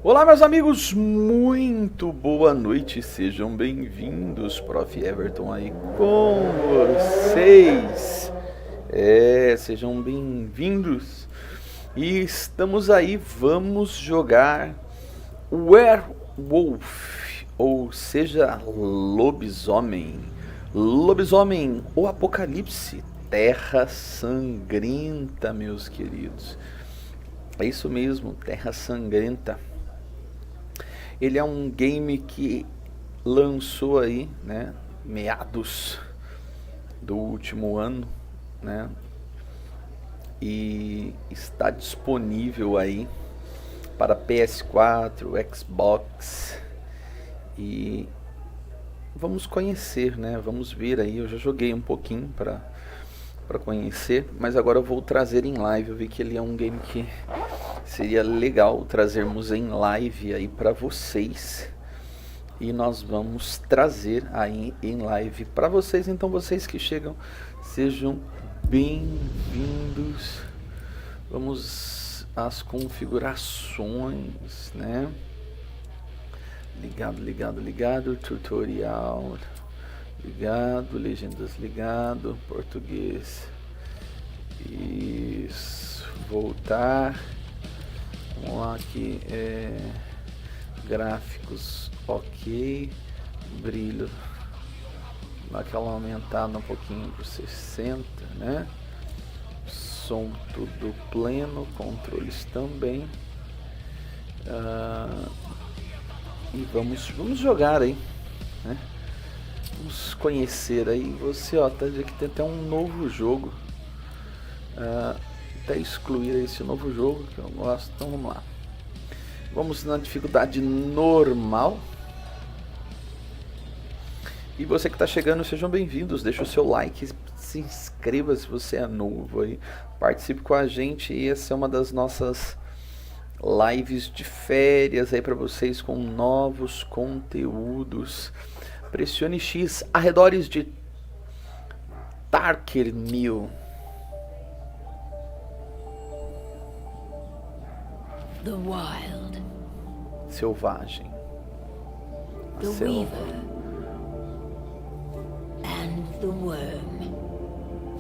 Olá, meus amigos, muito boa noite, sejam bem-vindos, Prof. Everton aí com vocês. Sejam bem-vindos. E estamos aí, vamos jogar Werewolf, ou seja, lobisomem. Lobisomem, o Apocalipse, terra sangrenta, meus queridos. É isso mesmo, terra sangrenta. Ele é um game que lançou aí, né, meados do último ano, né, e está disponível aí para PS4, Xbox, e vamos conhecer, né, vamos ver aí. Eu já joguei um pouquinho para conhecer, mas agora eu vou trazer em live. Eu vi que ele é um game que seria legal trazermos em live aí para vocês, e nós vamos trazer aí em live para vocês. Então vocês que chegam, sejam bem-vindos. Vamos às configurações, né? Ligado, tutorial ligado, legendas ligado, português, isso, voltar, vamos lá aqui, gráficos ok, brilho, dá aquela aumentada um pouquinho para 60, né, som tudo pleno, controles também, e vamos jogar aí, né? Vamos conhecer aí. Você, ó, tá dizendo que tem até um novo jogo, até excluir esse novo jogo que eu gosto. Então vamos lá, vamos na dificuldade normal. E você que está chegando, sejam bem-vindos. Deixa o seu like, se inscreva se você é novo aí, participe com a gente. E essa é uma das nossas lives de férias aí para vocês, com novos conteúdos. Pressione X, arredores de Tarkermil. The wild, Selvagem. A the selva. weaver, and the worm.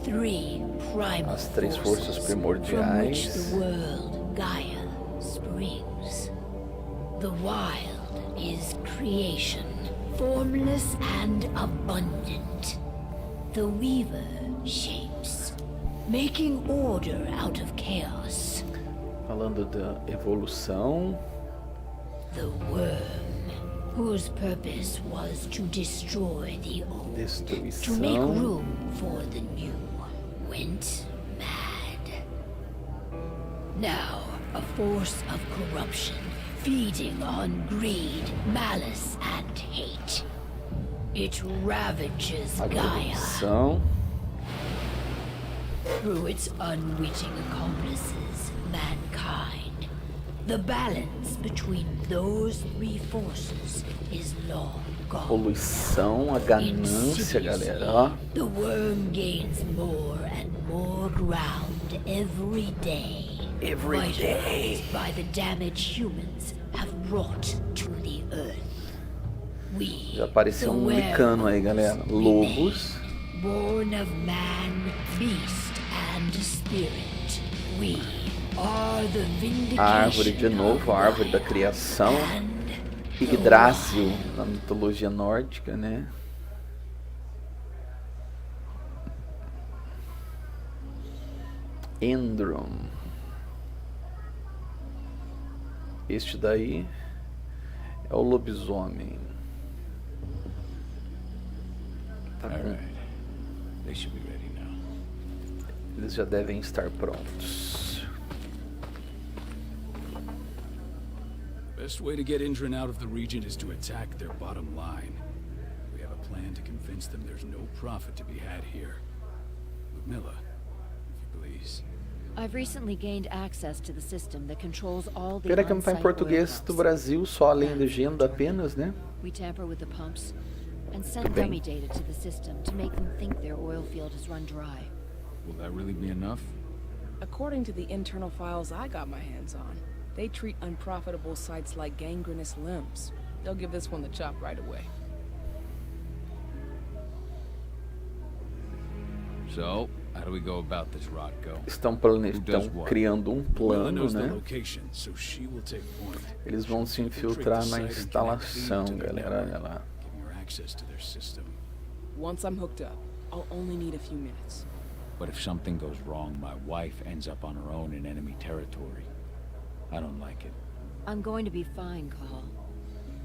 Three primal As três forças forces primordiais. from which the world Gaia springs. The wild is creation, formless and abundant. The weaver shapes, making order out of chaos. Falando da evolução. The worm, whose purpose was to destroy the old, to make Destruição. room for the new, went mad. Now, a force of corruption, feeding on greed, malice, and hate. It ravages A Gaia corrupção. through its unwitting accomplices, mankind. The balance between those three forces is long gone. Poluição, a ganância, galera. Ó. The worm gains more and more ground every day. Every day. Vitalized by the damage humans have brought to the earth. We, Já apareceu um the licano aí, galera. Lobos. born of man, beast, and spirit, we are the vindication A árvore de novo, a árvore da criação. Yggdrasil, na mitologia nórdica, né? Endron. Este daí é o lobisomem. Tá com... Alright. They should be ready now. Eles já devem estar prontos. Best way to get Indra out of the region is to attack their bottom line. We have a plan to convince them there's no profit to be had here. Ludmilla, if you please. I've recently gained access to the system that controls all the Pena que não tá em on-site português oil do pumps. Brasil, só além legenda apenas, né? We tamper with the pumps and send Tudo bem. dummy data to the system to make them think their oil field has run dry. Will that really be enough? According to the internal files I got my hands on, They treat unprofitable sites like gangrenous limbs. They'll give this one the chop right away. So, how do we go about this, Rodko? Estão criando um plano, né? Eles vão se infiltrar na instalação, galera. Olha lá. Once I'm hooked up, I'll only need a few minutes. But if something goes wrong, my wife ends up on her own in enemy territory. I don't like it. I'm going to be fine, Cahal.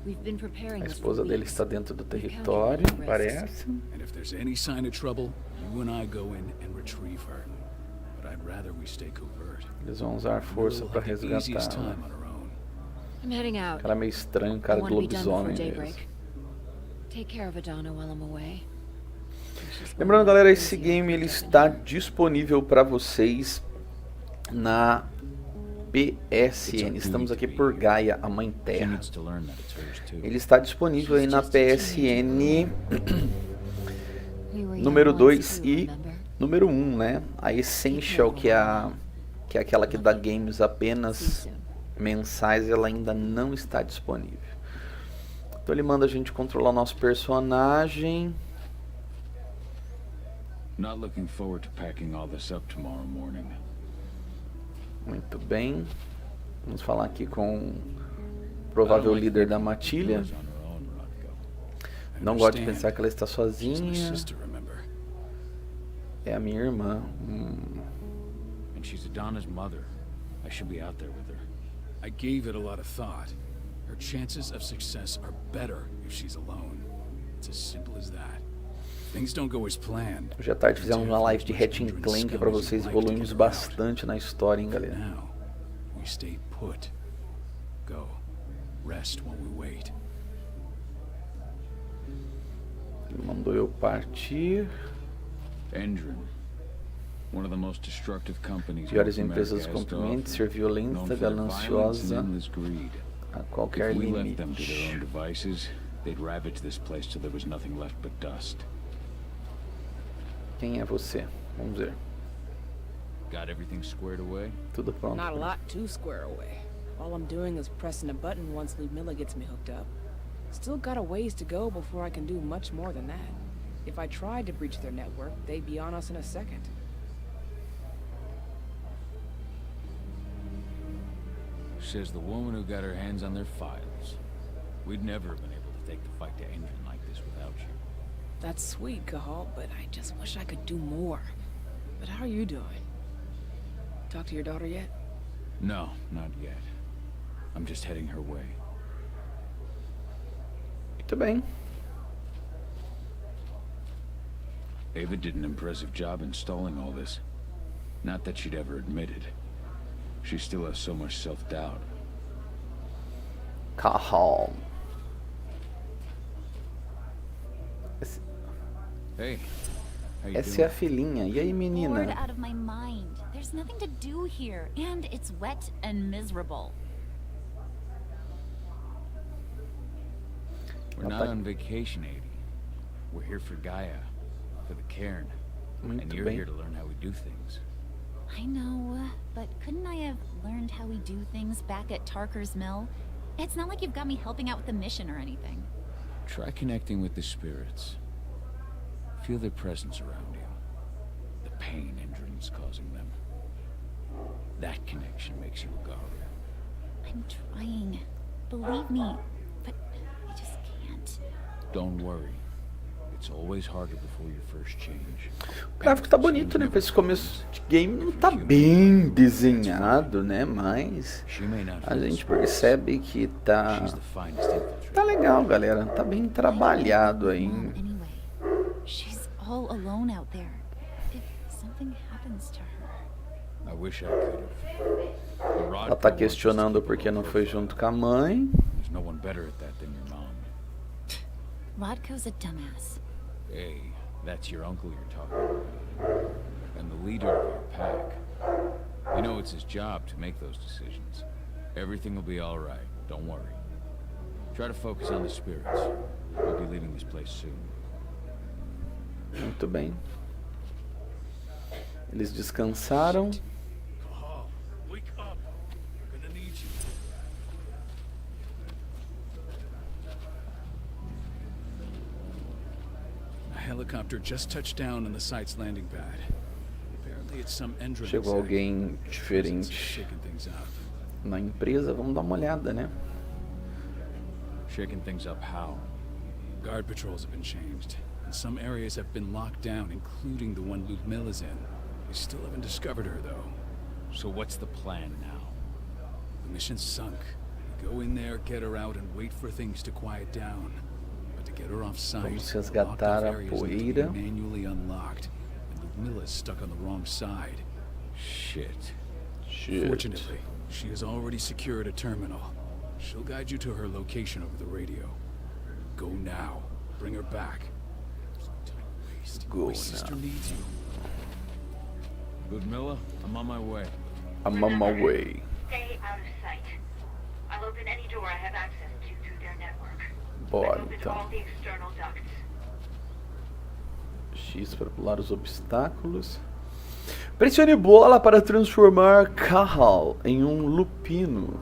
We've been preparing A this esposa for dele weeks. está dentro do território, parece. And if there's any sign of trouble, you and I go in and retrieve her. But I'd rather we stay covert. Eles vão usar força para resgatá-la. I'm heading out. Cara meio estranho, cara do lobisomem mesmo. Take care of Adana while I'm away. Lembrando, galera, esse game ele está disponível para vocês na PSN. Estamos aqui por Gaia, a Mãe Terra. Ele está disponível aí na PSN número 2 e número 1, né? A Essential, que é aquela que dá games apenas mensais, ela ainda não está disponível. Então ele manda a gente controlar o nosso personagem. Not looking forward to packing all this up tomorrow morning. Muito bem. Vamos falar aqui com o provável líder da matilha. Não gosto de pensar que ela está sozinha. É a minha irmã. And she's Adana's mother. I should be out there with her. I gave it a lot of thought. Her chances of success are better if she's alone. It's as simple as that. Things don't go as planned. Hoje à tarde fizemos uma live de Ratchet & Clank para vocês, evoluímos bastante na história, hein, galera. Now, we stay put. Go. Rest while we wait. Ele mandou eu partir. Endron. One of the most destructive companies. Piores empresas comprimentes, ser violenta, gananciosa a qualquer limite. They'd ravage this place till there was nothing left but dust. Quem é você? Vamos ver. Got everything squared away? Tudo pronto. Not a lot to square away. All I'm doing is pressing a button once Ludmilla gets me hooked up. Still got a ways to go before I can do much more than that. If I tried to breach their network, they'd be on us in a second. Says the woman who got her hands on their files. We'd never have been able to take the fight to Endron like this without you. That's sweet, Cahal, but I just wish I could do more. But how are you doing? Talk to your daughter yet? No, not yet. I'm just heading her way. Muito bem. Ava did an impressive job installing all this. Not that she'd ever admit it. She still has so much self-doubt. Cahal. Hey, how you Essa é a doing? filhinha. E aí, Bored menina? out of my mind. There's nothing to do here, and it's wet and miserable. We're not on vacation, Adi. We're here for Gaia, for the cairn. And Muito you're bem. here to learn how we do things. I know, but couldn't I have learned how we do things back at Tarker's Mill? It's not like you've got me helping out with the mission or anything. Try connecting with the spirits. Feel their presence around you. The pain Endron's causing them. That connection makes you a Garou. I'm trying. Believe me, but I just can't. Don't worry. It's always harder before your first change. O gráfico tá bonito, né? Pra esse começo de game não tá bem desenhado, né? Mas a gente percebe que tá legal, galera. Tá bem trabalhado aí. Anyway, she's all alone out there. If something happens to her. I wish I could have. Ela tá questionando por que não foi junto com a mãe. There's no one better at that than your mom. Rodko's a dumbass. Hey, that's your uncle you're talking about. And the leader of our pack. You know it's his job to make those decisions. Everything will be all right. Don't worry. Try to focus on the spirits. We'll be leaving this place soon. Muito bem. Eles descansaram. Cahal, wake up. We're gonna need you. helicopter just touched down on the site's landing pad. Apparently it's some Endron Chegou exec. alguém diferente Shaking things up. na empresa. Vamos dar uma olhada, né? Shaking things up how? Guard patrols have been changed, and some areas have been locked down, including the one Ludmilla's in. We still haven't discovered her, though. So what's the plan now? The mission's sunk. We go in there, get her out, and wait for things to quiet down. But to get her off site, Vamos the locked resgatar off a areas need to poeira. be manually unlocked, and Ludmilla's stuck on the wrong side. Shit. Shit. Fortunately, she has already secured a terminal. She'll guide you to her location over the radio. Go now. Bring her back. Go My sister now. needs you. Ludmilla, I'm on my way. I'm on my way. Stay out of sight. I'll open any door I have access to through their network. Bora, I've opened então. all the external ducts. X para pular os obstáculos. Pressione bola para transformar Cahal em um lupino.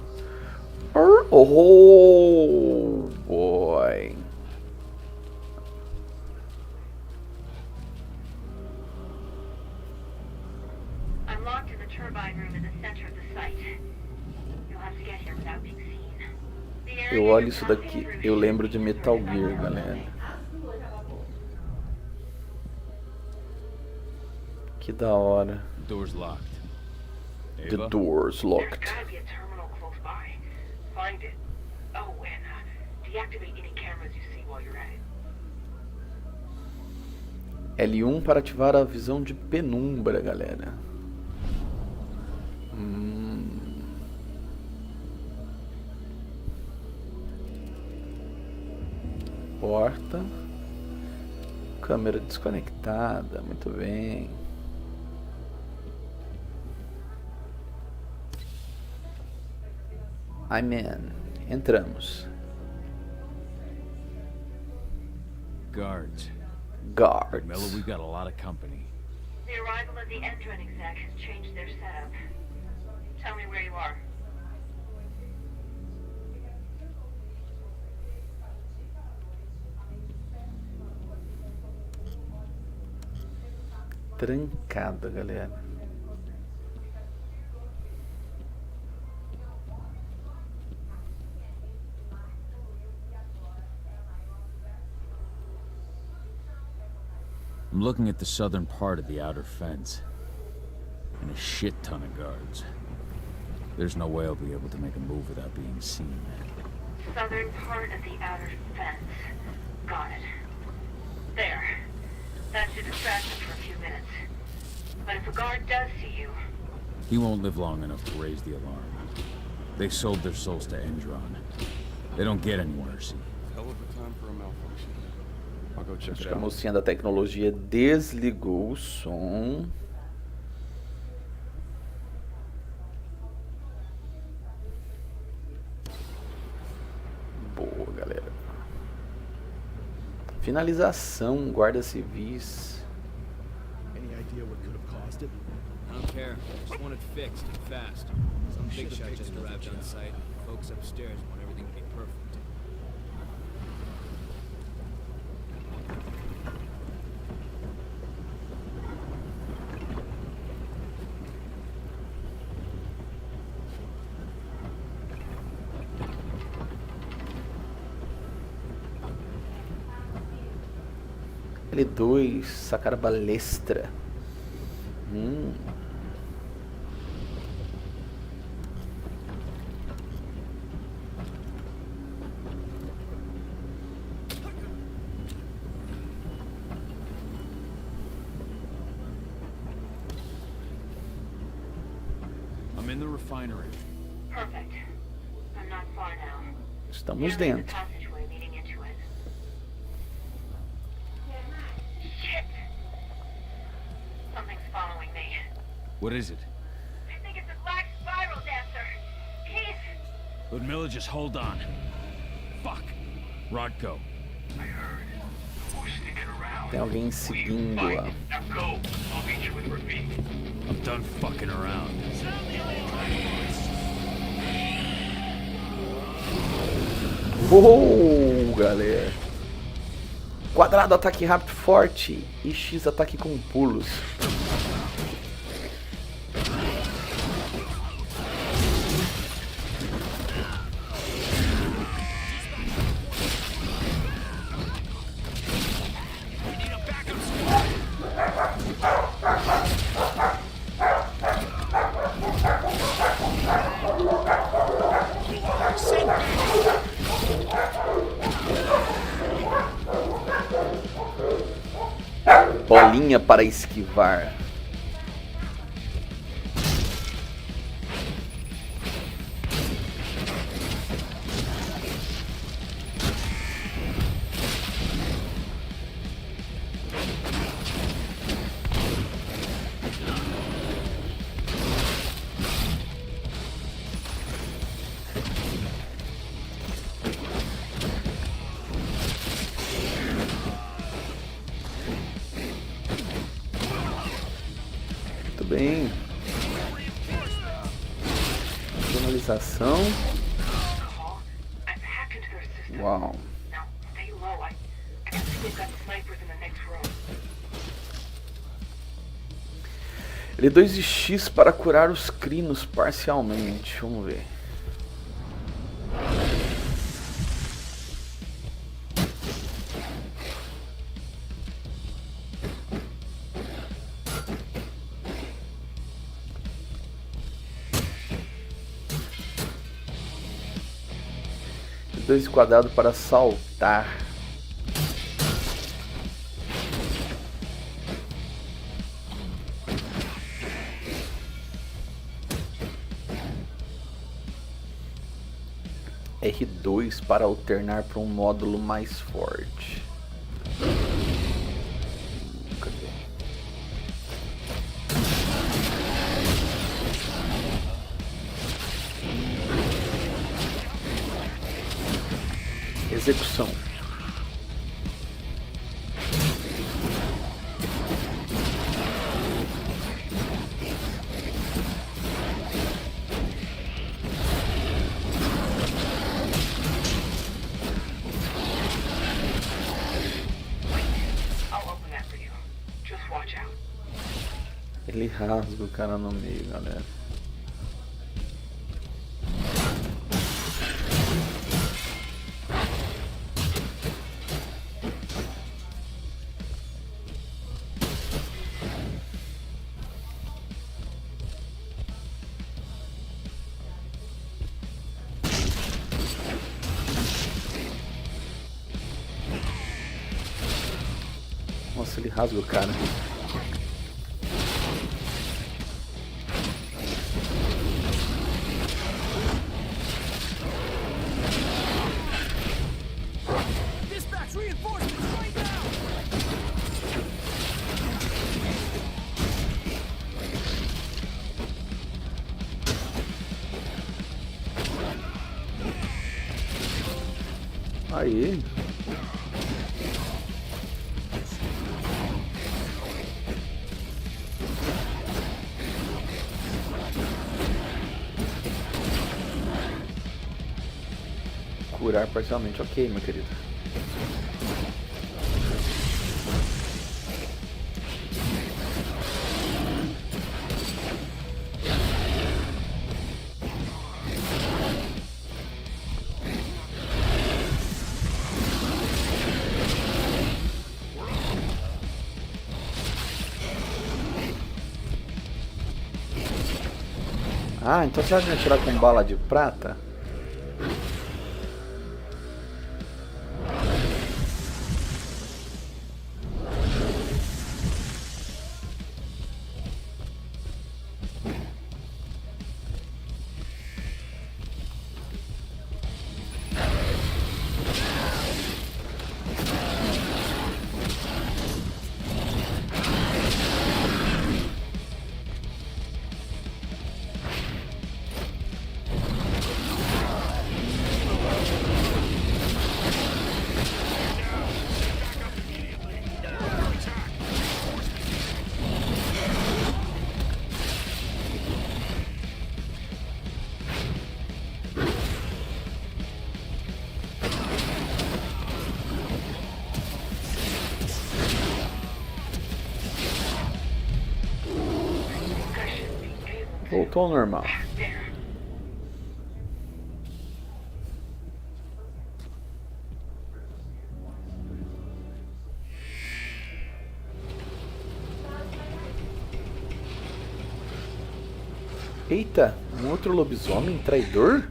Oh boy. I'm locked in the turbine room in the center of the site. You'll have to get here without being seen. The area Eu olho you're isso passing daqui, through eu should lembro be de Metal secure Gear, from galera. Que da hora. Door's locked. The Ava? door's There's locked. gotta be a terminal close by. Find it. Oh, and deactivate any cameras you see while you're at it. L1 para ativar a visão de penumbra, galera. Porta. Câmera desconectada, muito bem. I'm in. Entramos. Guards. Guards. Miller, we got a lot of company. The arrival of the Endron exec has changed their setup. Tell me where you are. Trancada, galera. I'm looking at the southern part of the outer fence. And a shit ton of guards. There's no way I'll be able to make a move without being seen. Southern part of the outer fence. Got it. There. That should distract them for a few minutes. But if a guard does see you, He won't live long enough to raise the alarm. They sold their souls to Endron. They don't get any mercy. Hell of a time for a malfunction. I'll go check Acho it que a out. mocinha da tecnologia desligou o som. Boa, galera. Finalização, guardas civis. Any idea what could have caused it? I don't care. Just want it fixed and fast. Some big shot just arrived on site. Folks upstairs want everything to be perfect. L2, sacar a balestra. I'm in the refinery. perfect. I'm not far now. Estamos There's a dentro. passageway leading into it. Shit! Something's following me. What is it? I think it's a black spiral dancer. He's... Ludmilla, just hold on. Fuck. Rodko. I heard. We're sticking around. Tem alguém seguindo lá. Now go. I'll meet you with Rafik. I'm done fucking around. Uou, galera. quadrado, ataque rápido forte. E X, ataque com pulos. Bolinha para esquivar. Bem, personalização. Uau. Ele 2 de X para curar os Crinos parcialmente. Vamos ver. Quadrado para saltar. R2 para alternar para um módulo mais forte. Cadê? Execução. Ele rasga o cara no meio, galera. Nossa, ele rasga o cara. Aí. Curar parcialmente, ok, meu querido. Ah, então você vai me atirar com bala de prata? Voltou ao normal. There. Eita, um outro lobisomem traidor?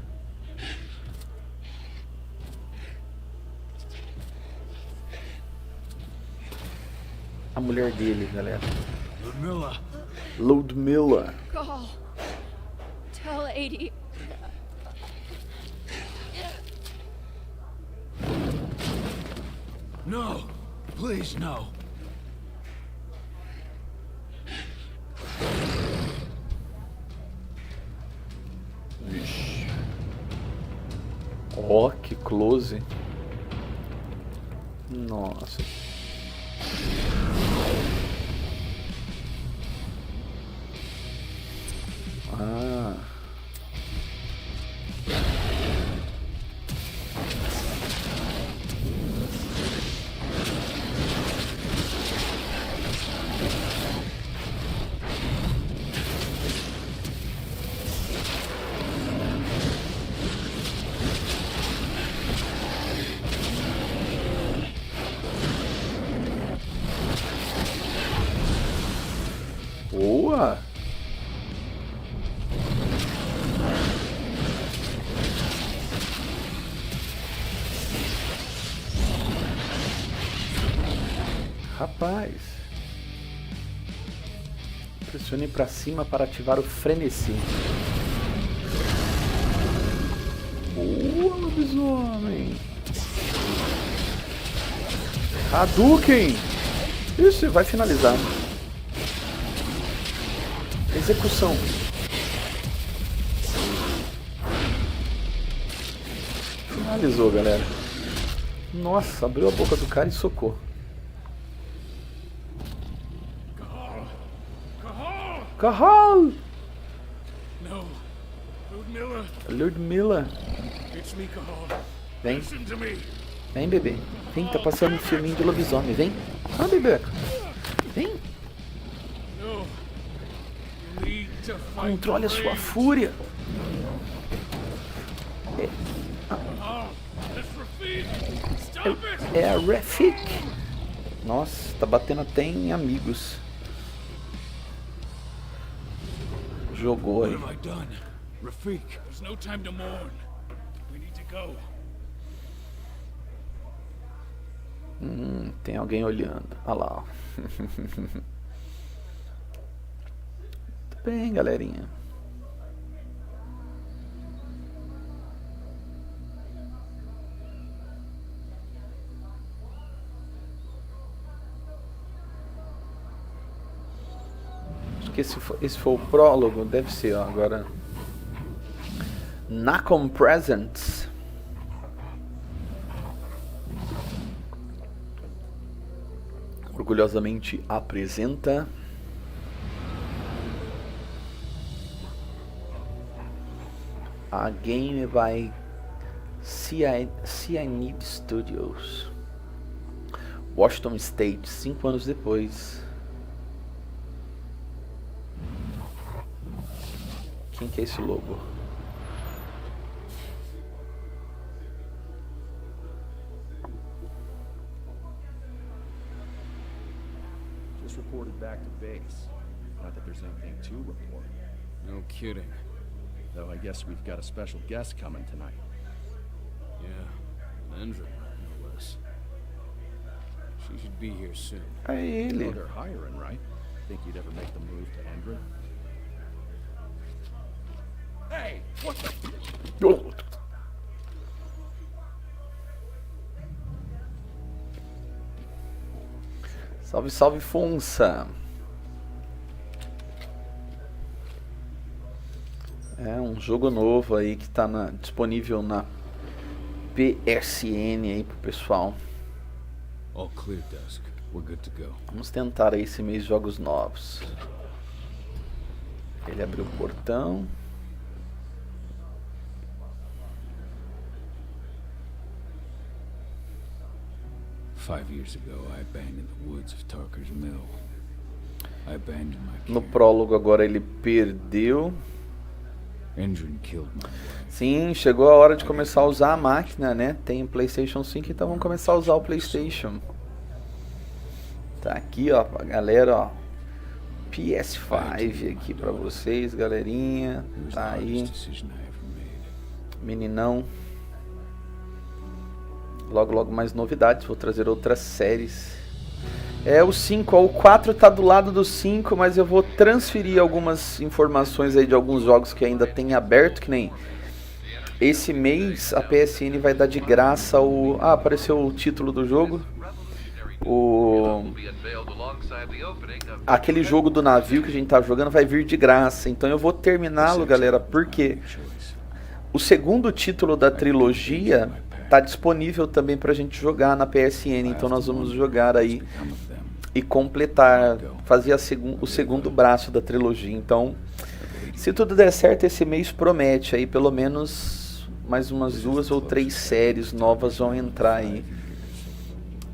A mulher dele, galera. Ludmilla. Cahal, tell 80. No! Please, no! Vixe. Ó, que close. Nossa. Ah. Boa! Rapaz! Pressione para cima para ativar o frenesi. Boa, lobisomem! Hadouken! Isso, vai finalizar. Execução. Finalizou, galera. Nossa, abriu a boca do cara e socou. Cahal! No. Ludmilla. Ludmilla. It's me, Cahal. Vem. Listen to me. Vem, bebê. Vem, tá passando um filminho de lobisomem. Vem. Ah, bebê. Vem. No. You need to fight. Controle a sua fúria. É a Rafik. Nossa, tá batendo até em amigos. Jogou aí. What have I done? Rafik, there's no time to mourn. We need to go. Tem alguém olhando. Olha lá, ó. Tudo bem, galerinha. Acho que esse foi o prólogo. Deve ser, ó, agora. Nacon Presents. Orgulhosamente apresenta a game by Cyanide Studios, Washington State, 5 anos depois. Quem que é esse lobo? Just reported back to base. Not that there's anything to report. No kidding. Though I guess we've got a special guest coming tonight. Yeah, Andrew, no less. She should be here soon. É You know ele. they're hiring, right? Think you'd ever make the move to Endron? Hey, what the? Salve, salve, Fonsa. É um jogo novo aí que tá disponível na PSN aí pro pessoal. All clear, Dusk. We're good to go. Vamos tentar aí esse mês jogos novos. Ele abriu o portão. Five years ago, I abandoned the woods of Tarker's Mill. I abandoned my No care. prólogo agora ele perdeu Engine killed my wife. Sim, chegou a hora de começar a usar a máquina, né? Tem o PlayStation 5, então vamos começar a usar o PlayStation. Tá aqui, ó, pra galera, ó. PS5 aqui pra vocês, galerinha. Tá aí. Meninão. Logo, logo mais novidades. Vou trazer outras séries. É o 5, ó, o 4 tá do lado do 5, mas eu vou transferir algumas informações aí de alguns jogos que ainda tem aberto, que nem esse mês a PSN vai dar de graça o... Ah, apareceu o título do jogo. Aquele jogo do navio que a gente tá jogando vai vir de graça, então eu vou terminá-lo, galera, porque o segundo título da trilogia tá disponível também pra gente jogar na PSN, então nós vamos jogar aí e completar, fazer o segundo braço da trilogia. Então, se tudo der certo, esse mês promete aí pelo menos mais umas 2 ou 3 séries novas vão entrar aí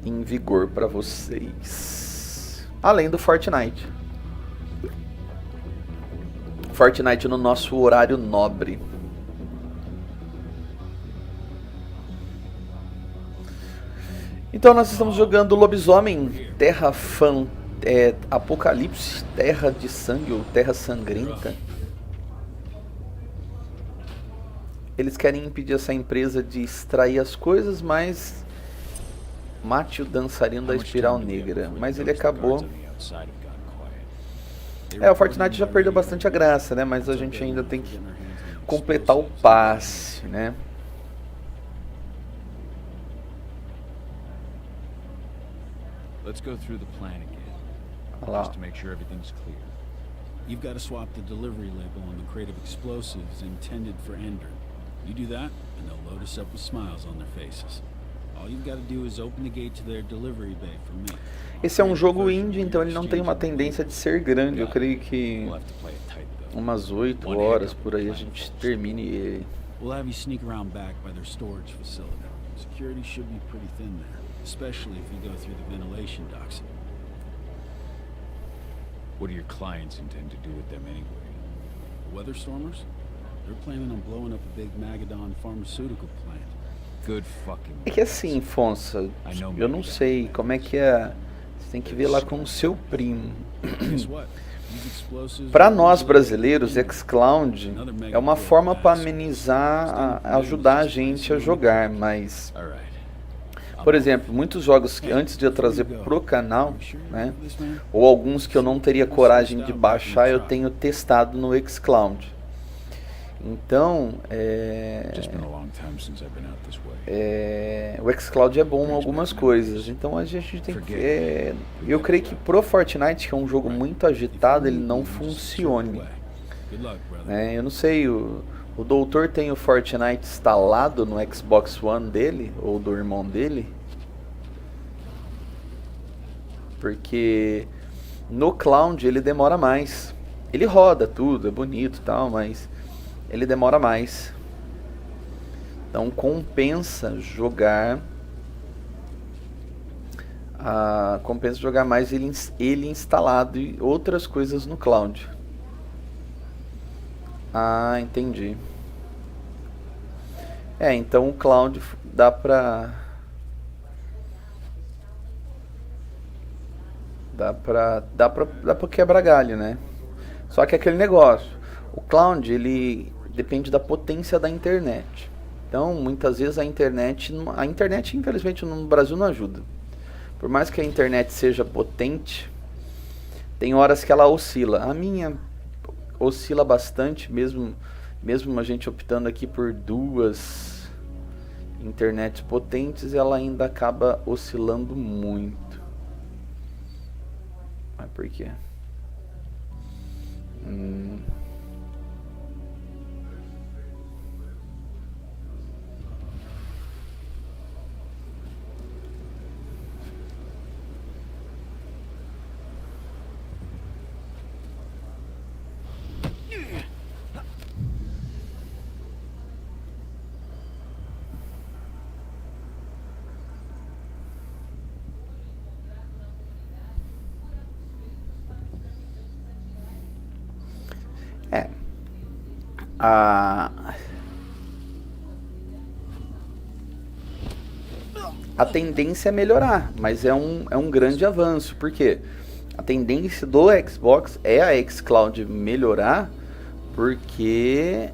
em vigor para vocês. Além do Fortnite. Fortnite no nosso horário nobre. Então nós estamos jogando Lobisomem, Apocalipse, Terra de Sangue ou Terra Sangrenta. Eles querem impedir essa empresa de extrair as coisas, mas mate o dançarino da espiral negra. Mas ele acabou... o Fortnite já perdeu bastante a graça, né? Mas a gente ainda tem que completar o passe, né? Let's go through the plan again, just to make sure everything's clear. You've got to swap the delivery label on the crate of explosives intended for Ender. You do that, and they'll load us up with smiles on their faces. All you've got to do is open the gate to their delivery bay for me. Esse é um jogo indie, então ele não tem uma tendência de ser grande. Eu creio que umas 8 horas por aí a gente termine ele. We'll have you sneak around back by their storage facility. Security should be pretty thin there, especially if you go through the ventilation ducts. What do your clients intend to do with them anyway? The Weatherstormers? They're planning on blowing up a big Magadon pharmaceutical plant. Good fucking. É que assim, Fonsa, eu não sei como é que é. Você tem que ver lá com o seu primo. Para nós brasileiros, xCloud é uma forma para amenizar, ajudar a gente a jogar, mas, por exemplo, muitos jogos que antes de eu trazer pro canal, né, ou alguns que eu não teria coragem de baixar, eu tenho testado no xCloud. Então, o xCloud é bom em algumas coisas, então a gente tem que... eu creio que pro Fortnite, que é um jogo muito agitado, ele não funcione. Eu não sei, o doutor tem o Fortnite instalado no Xbox One dele, ou do irmão dele? Porque no Cloud ele demora mais. Ele roda tudo, é bonito e tal, mas... ele demora mais. Então compensa jogar mais ele instalado e outras coisas no cloud. Ah, entendi. Então o cloud dá pra quebrar galho, né? Só que aquele negócio, o cloud ele depende da potência da internet. Então, muitas vezes a internet infelizmente no Brasil não ajuda. Por mais que a internet seja potente, tem horas que ela oscila. A minha oscila bastante, mesmo a gente optando aqui por 2 internets potentes, ela ainda acaba oscilando muito. Mas por quê? a tendência é melhorar, mas é um grande avanço, porque a tendência do Xbox é a xCloud melhorar, porque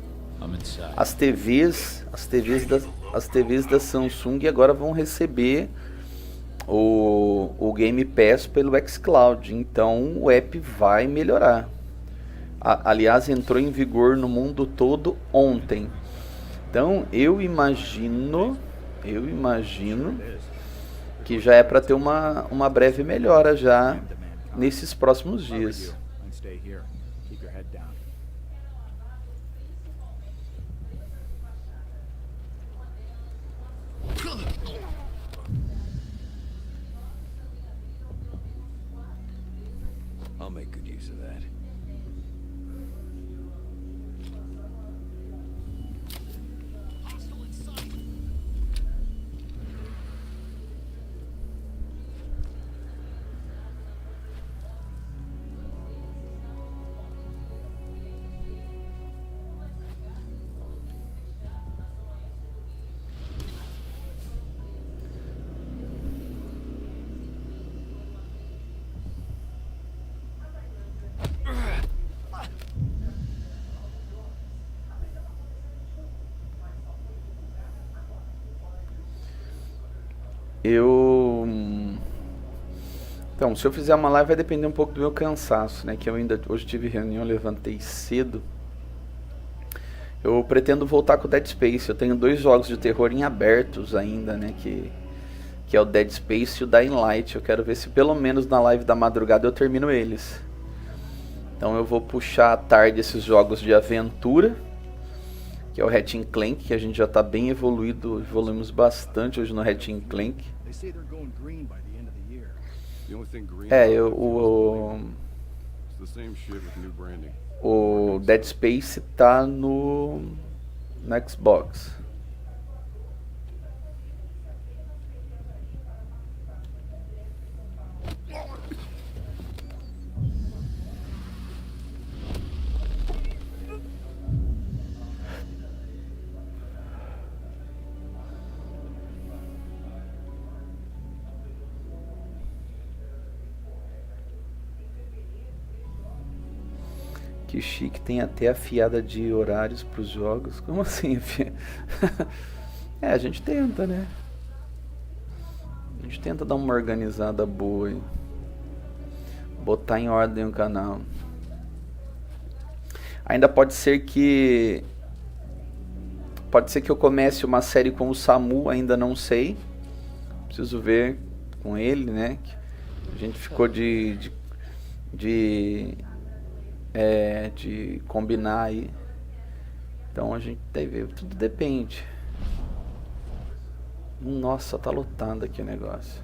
as TVs da Samsung agora vão receber o Game Pass pelo xCloud, então o app vai melhorar. Aliás, entrou em vigor no mundo todo ontem. Então eu imagino que já é para ter uma breve melhora já nesses próximos dias. I'll make good use of that. Então, se eu fizer uma live vai depender um pouco do meu cansaço, né? Que eu ainda hoje tive reunião, levantei cedo. Eu pretendo voltar com o Dead Space. Eu tenho 2 jogos de terror em abertos ainda, né? Que é o Dead Space e o Dying Light. Eu quero ver se pelo menos na live da madrugada eu termino eles. Então eu vou puxar à tarde esses jogos de aventura, que é o Ratchet & Clank, que a gente já está bem evoluído, evoluímos bastante hoje no Ratchet & Clank. O Dead Space tá no Xbox. Que chique, tem até a fiada de horários para os jogos. Como assim? É, a gente tenta, né? A gente tenta dar uma organizada boa aí. Botar em ordem o canal. Ainda pode ser que eu comece uma série com o Samu, ainda não sei. Preciso ver com ele, né? A gente ficou de combinar aí. Então a gente deve ver, tudo depende. Nossa, tá lotado aqui o negócio.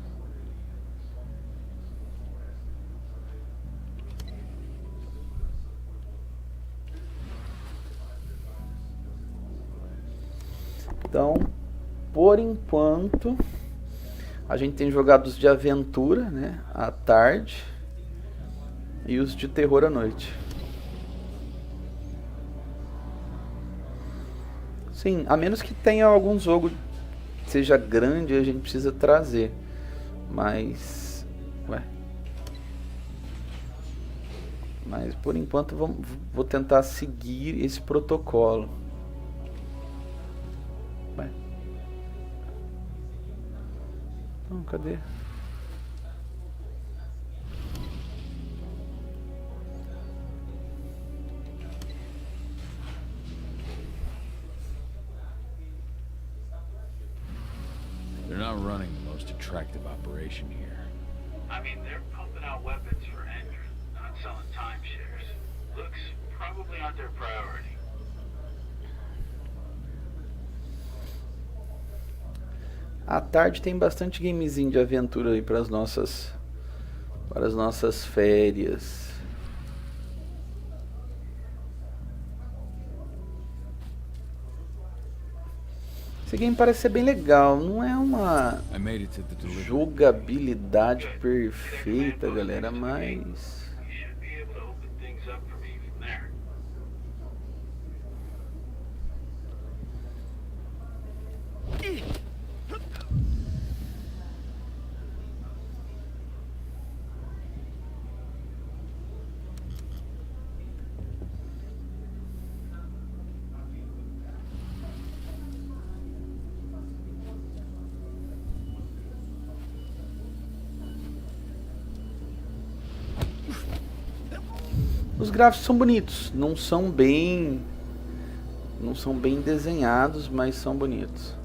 Então, por enquanto, a gente tem jogado os de aventura, né, à tarde, e os de terror à noite. Sim, a menos que tenha algum jogo que seja grande, a gente precisa trazer. Mas por enquanto vou tentar seguir esse protocolo. Então, cadê? They're not running the most attractive operation here. I mean, they're pumping out weapons for entry, not selling timeshares. Looks probably not their priority. À tarde tem bastante gamezinho de aventura aí para as nossas férias. Esse game parece ser bem legal, não é uma jogabilidade perfeita, galera, mas Os gráficos são bonitos, não são bem desenhados, mas são bonitos.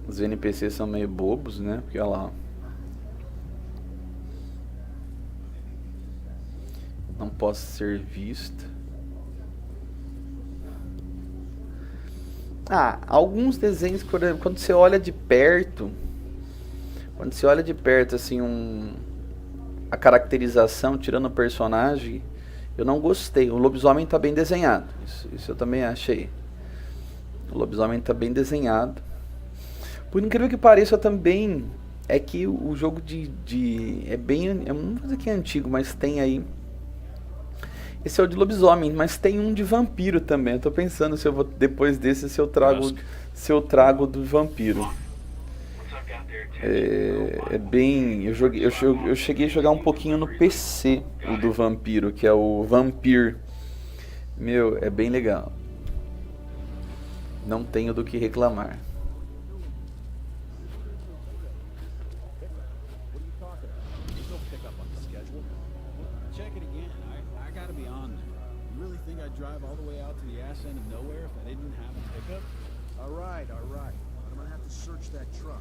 Os NPCs são meio bobos, né? Porque olha lá. Não posso ser visto. Alguns desenhos, quando você olha de perto, assim, a caracterização, tirando o personagem, eu não gostei. O lobisomem tá bem desenhado, isso eu também achei. O lobisomem tá bem desenhado. Por incrível que pareça também, é que o jogo eu não vou dizer que é antigo, mas tem aí. Esse é o de lobisomem, mas tem um de vampiro também. Eu tô pensando se eu vou, depois desse, se eu trago do vampiro. É bem... Eu cheguei a jogar um pouquinho no PC, o do vampiro, que é o Vampir. Meu, é bem legal. Não tenho do que reclamar. Drive all the way out to the ass end of nowhere if I didn't have a pickup? All right. I'm gonna have to search that truck.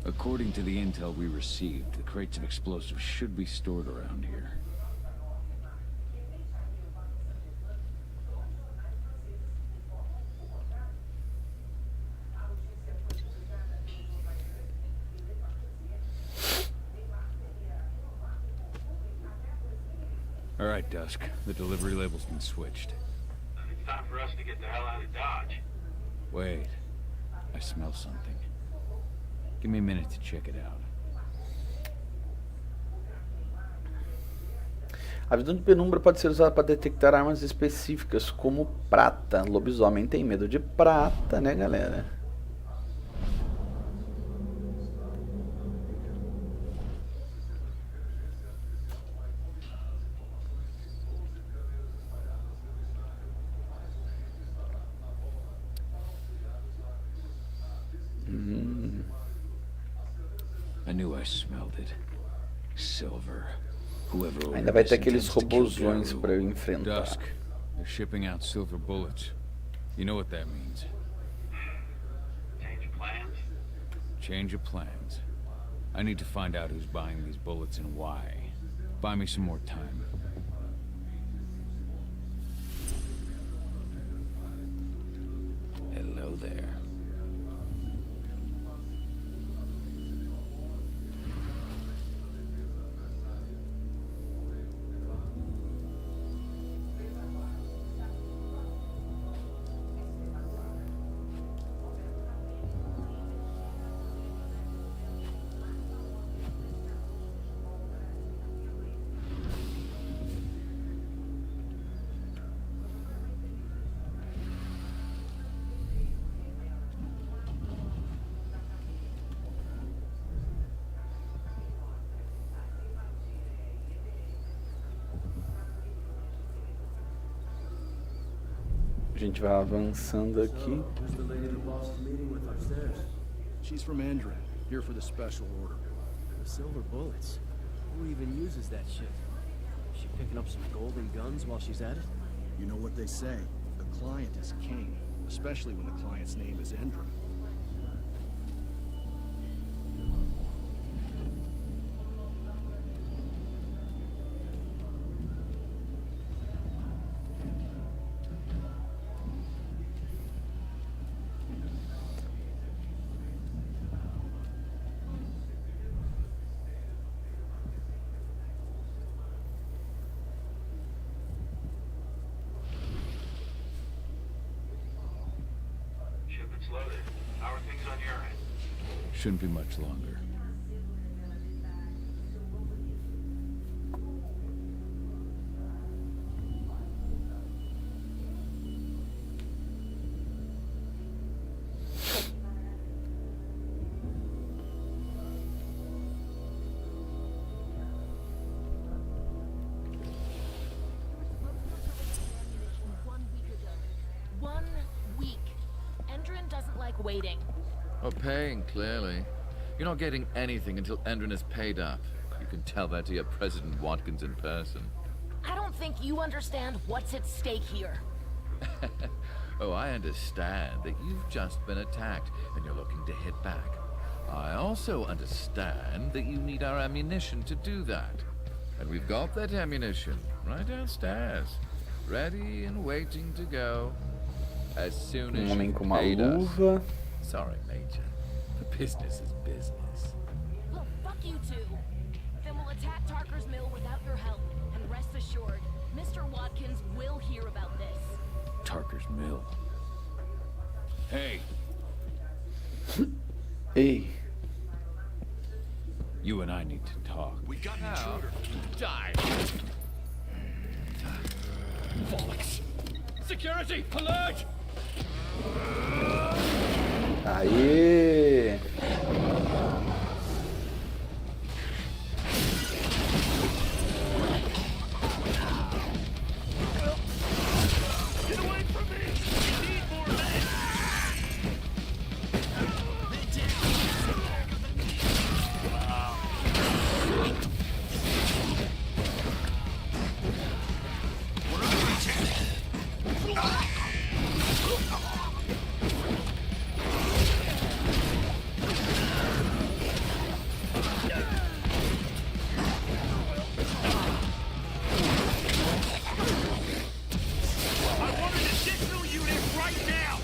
According to the intel we received, the crates of explosives should be stored around here. All right, Dusk. The delivery label's been switched. It's time for us to get the hell out of Dodge. Wait. I smell something. Give me a minute to check it out. A visão de penumbra pode ser usada para detectar armas específicas, como prata. Lobisomem tem medo de prata, né, galera? I knew I smelled it. Silver. Whoever Ainda vai ter aqueles intends to kill robozões Garou. para eu enfrentar. Dusk. They're shipping out silver bullets. You know what that means. Change of plans? Change of plans. I need to find out who's buying these bullets and why. Buy me some more time. Hello there. A gente vai avançando aqui. She's from Andra, here for the special order. The silver bullets. Who even uses that shit? Is she picking up some golden guns while she's at it? You know what they say, the client is king, especially when the client's name is Andra. Loaded. How are things on your end? Shouldn't be much longer. waiting. Or paying, clearly. You're not getting anything until Endrin is paid up. You can tell that to your President Watkins in person. I don't think you understand what's at stake here. Oh, I understand that you've just been attacked and you're looking to hit back. I also understand that you need our ammunition to do that. And we've got that ammunition right downstairs, ready and waiting to go. As soon as homem you com uma paid us. luva. Sorry, Major. The business is business. Well, fuck you two. Then we'll attack Tarker's Mill without your help. And rest assured, Mr. Watkins will hear about this. Tarker's Mill. Hey, Ei, You and I need to talk. we got an intruder. Die! Bollocks. Security, alert! aê! Get away from me! We need more men! I want an additional unit right now!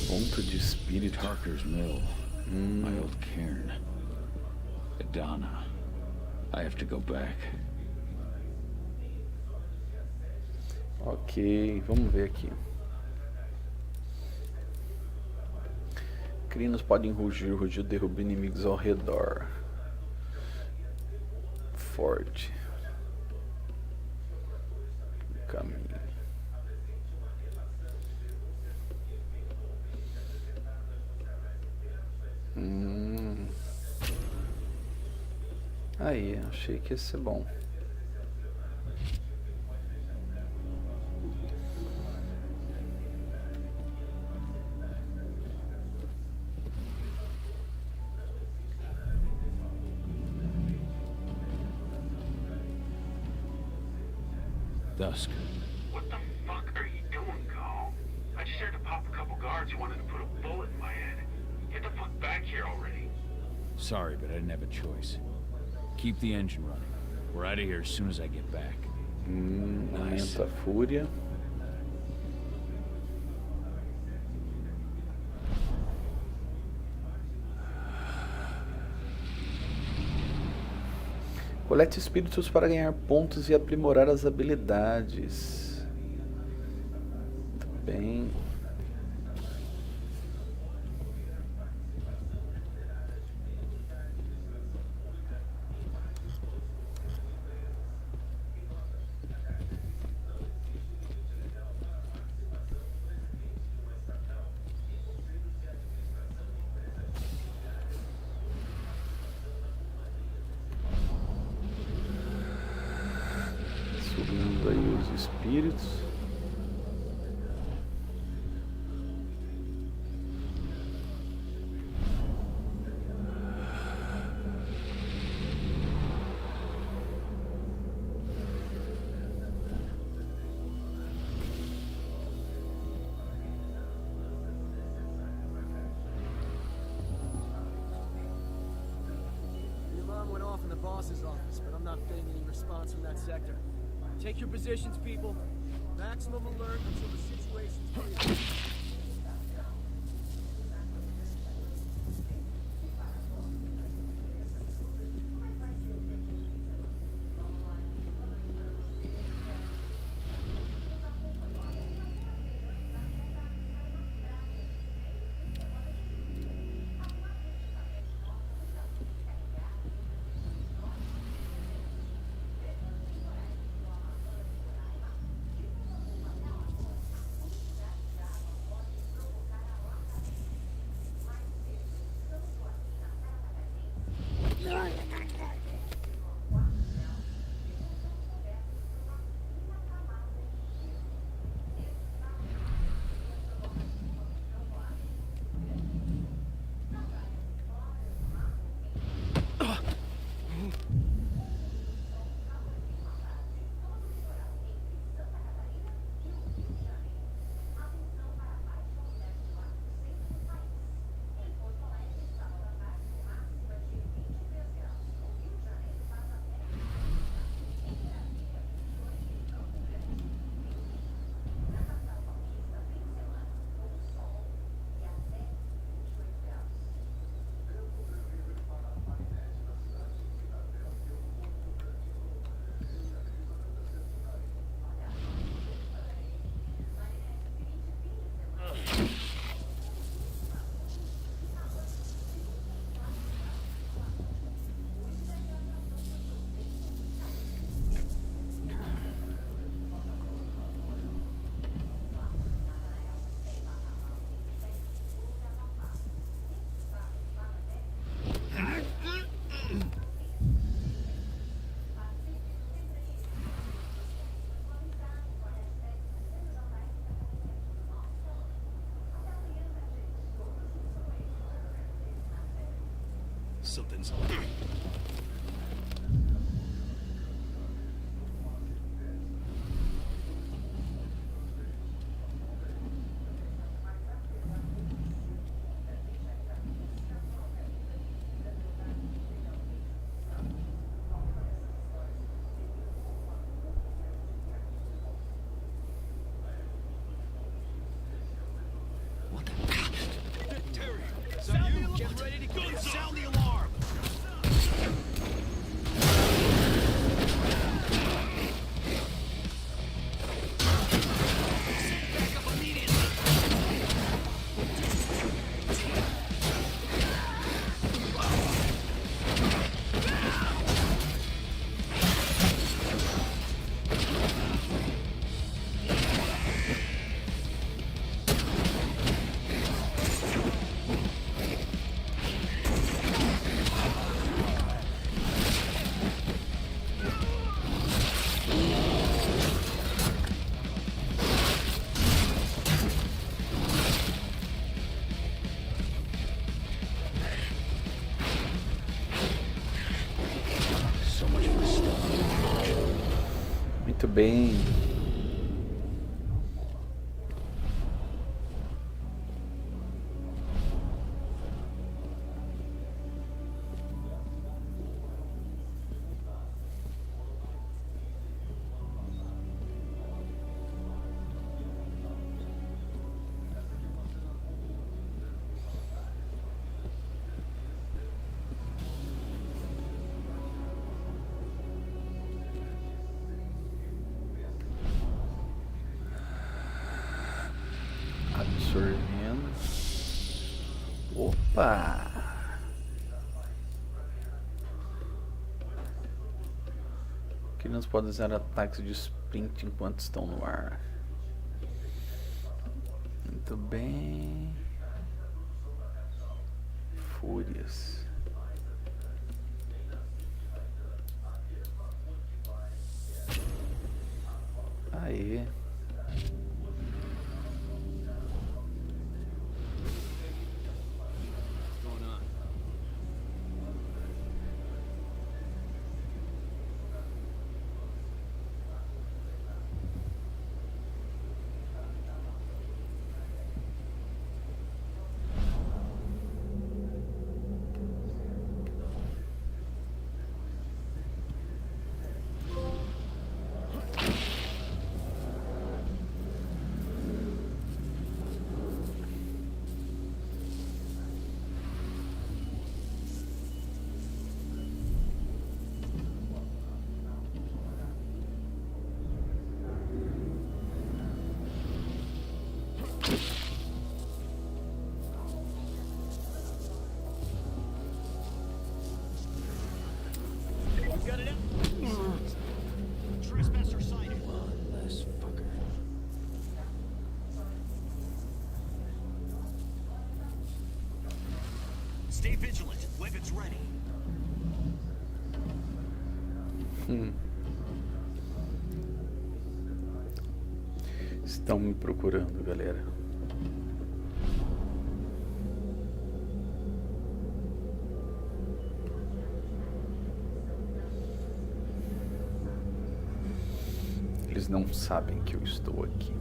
Ponto de espírito. Tarker's Mill. My old cairn. Adana. I have to go back. Ok, vamos ver aqui. Crinos podem rugir, o rugido derruba inimigos ao redor. Forte. Caminho. Aí, achei que ia ser bom. Dusk. What the fuck are you doing, Cahal? I just had to pop a couple guards who wanted to put a bullet in my head. Get the fuck back here already. Sorry, but I didn't have a choice. Keep the engine running. We're out of here as soon as I get back. Nice. Aumenta a fúria. Colete espíritos para ganhar pontos e aprimorar as habilidades. Muito bem. Subindo aí os espíritos. The alarm went off in the boss's office, but I'm not getting any response from that sector. Take your positions, people. Maximum alert until the situation's clear. something's... Get ready to go! Sound the alarm! Back up immediately! Muito bem. Absorvendo. Opa! Crinos podem usar ataques de sprint enquanto estão no ar. Muito bem. Fúrias. Aê. Stay vigilant. Weapons ready. Estão me procurando, galera. Eles não sabem que eu estou aqui.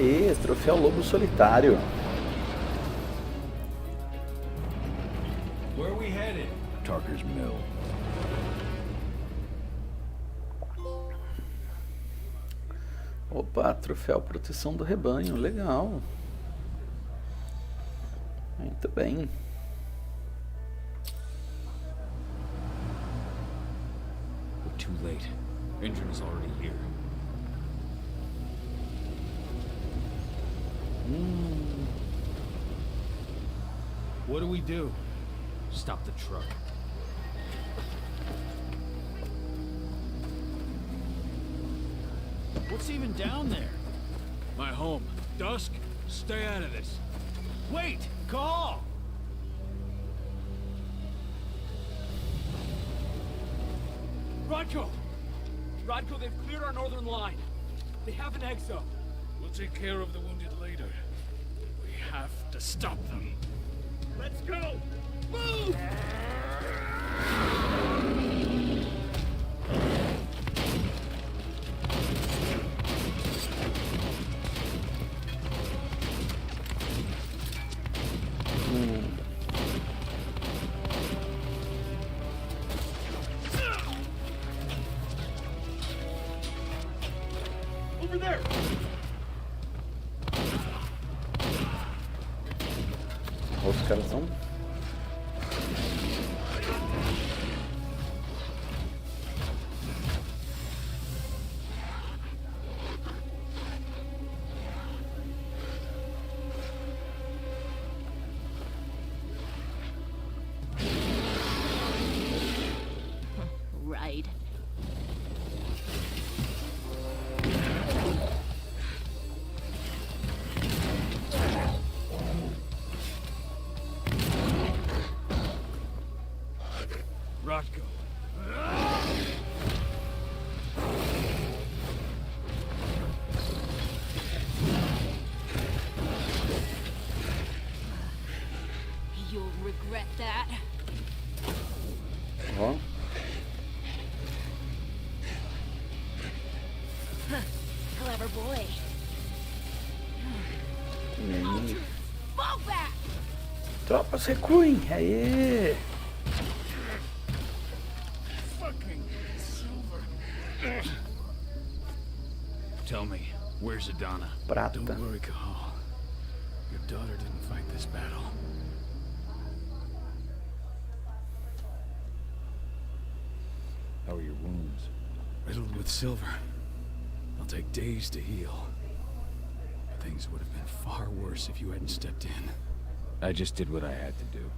Aê, troféu lobo solitário. Where are we headed? Tarker's Mill. Opa, troféu proteção do rebanho, legal. Muito bem. We're too late. Indran is already here. What do we do? Stop the truck. What's even down there? My home. Dusk, stay out of this. Wait! Call! Rodko! Rodko, they've cleared our northern line. They have an exo. We'll take care of the wounded later. We have to stop them. Let's go! Move! Over there! Os caras são... Right. Rodko. You'll regret that. Ó. Clever boy. Fall back! Tropas recuem, aê! Fucking silver. Tell me, where's Adana? Prata. Don't worry, Cahal. Your daughter didn't fight this battle. How are your wounds? Riddled with silver. They'll take days to heal. Things would have been far worse if you hadn't stepped in. I just did what I had to do.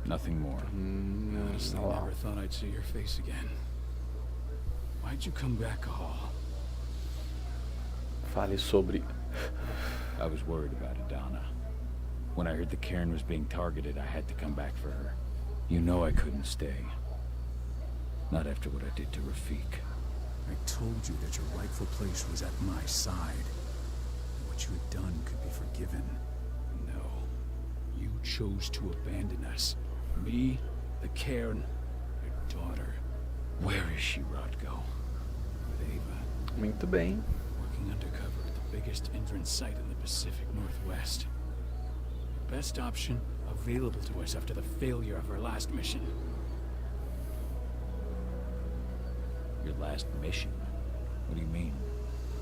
Nothing more. Honestly, I never thought I'd see your face again. Why'd you come back, Cahal? Fale sobre... I was worried about Adana. When I heard the cairn was being targeted, I had to come back for her. You know I couldn't stay. Not after what I did to Rafik. I told you that your rightful place was at my side. What you had done could be forgiven. No. You chose to abandon us. Me, the cairn, your daughter. Where is she, Rodko? With Ava. Muito bem. Working undercover at the biggest entrance site in the Pacific Northwest. The best option available to us after the failure of our last mission. Your last mission? What do you mean?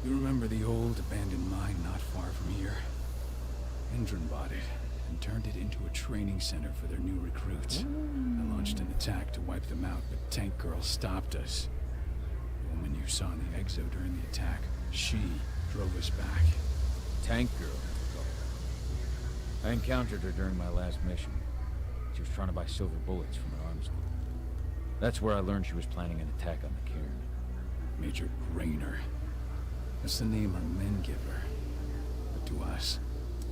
You remember the old abandoned mine not far from here? Indran bought it and turned it into a training center for their new recruits. I launched an attack to wipe them out, but Tank Girl stopped us. The woman you saw in the exo during the attack, she drove us back. Tank Girl? I encountered her during my last mission. She was trying to buy silver bullets from an arms dealer. That's where I learned she was planning an attack on the cairn. Major Grainer. That's the name her men give her. But to us,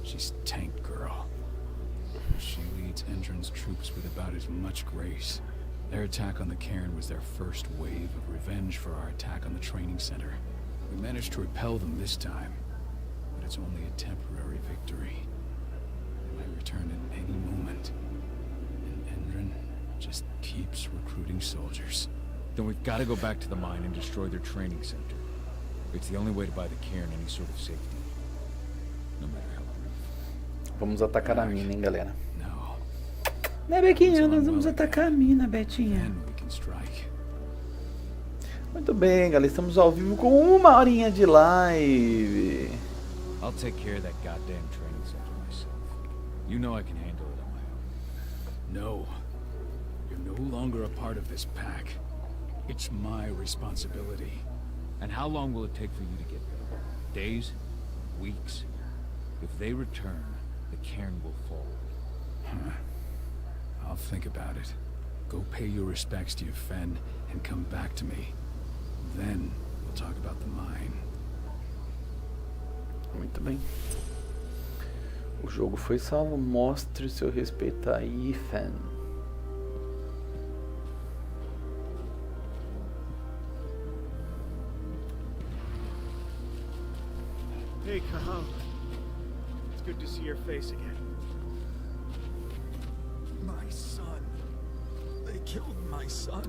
she's Tank Girl. She leads Endron's troops with about as much grace. Their attack on the cairn was their first wave of revenge for our attack on the training center. We managed to repel them this time, but it's only a temporary victory. They might return at any moment. And Endron just keeps recruiting soldiers. Then we've got to go back to the mine and destroy their training center. It's the only way to buy the cairn any sort of safety. no matter how brief. Vamos atacar a mina, hein, galera. Né, Bequinha? Nós vamos atacar a mina, Betinha. Muito bem, galera. Estamos ao vivo com 1 horinha de live. I'll take care of that goddamn training center myself. You know I can handle it on my own. No. You're no longer a part of this pack. It's my responsibility. And how long will it take for you to get there? Days? Weeks? If they return, the cairn will fall. Huh. I'll think about it. Go pay your respects to your Fen and come back to me. Then we'll talk about the mine. Muito bem. O jogo foi salvo. Mostre seu respeito a Ethan. Hey, Cahal. It's good to see your face again. My son. They killed my son.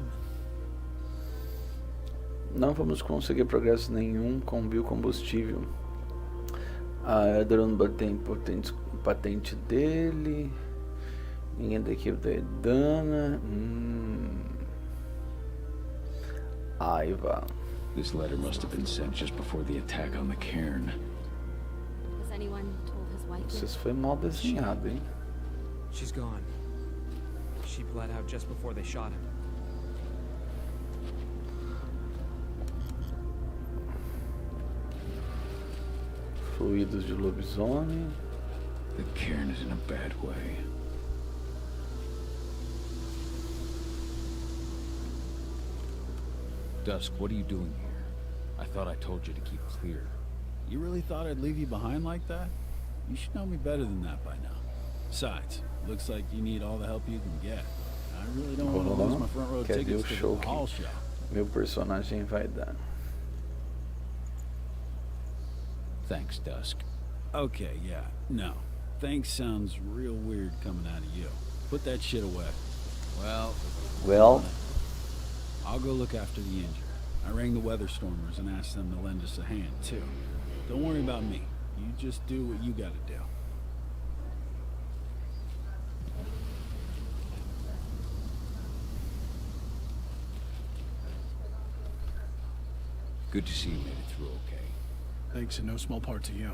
Não vamos conseguir progresso nenhum com biocombustível. A Earthbloob tem patente dele. Ninguém da equipe da Edana. Aiva. This letter must have been sent just before the attack on the cairn. Has anyone told his wife yet? Isso foi mal desenhado, hein? She's gone. She bled out just before they shot him. Fluidos de lobisomem. The cairn is in a bad way. Dusk, what are you doing here? I thought I told you to keep clear. You really thought I'd leave you behind like that? You should know me better than that by now. Besides, looks like you need all the help you can get. I really don't want to lose my front row tickets to the Cahal show. Meu personagem vai dar. Thanks, Dusk. Okay, yeah, no. Thanks sounds real weird coming out of you. Put that shit away. Well, I'll go look after the injured. I rang the weather stormers and asked them to lend us a hand, too. Don't worry about me. You just do what you gotta do. Good to see you made it through okay. Thanks in no small part to you.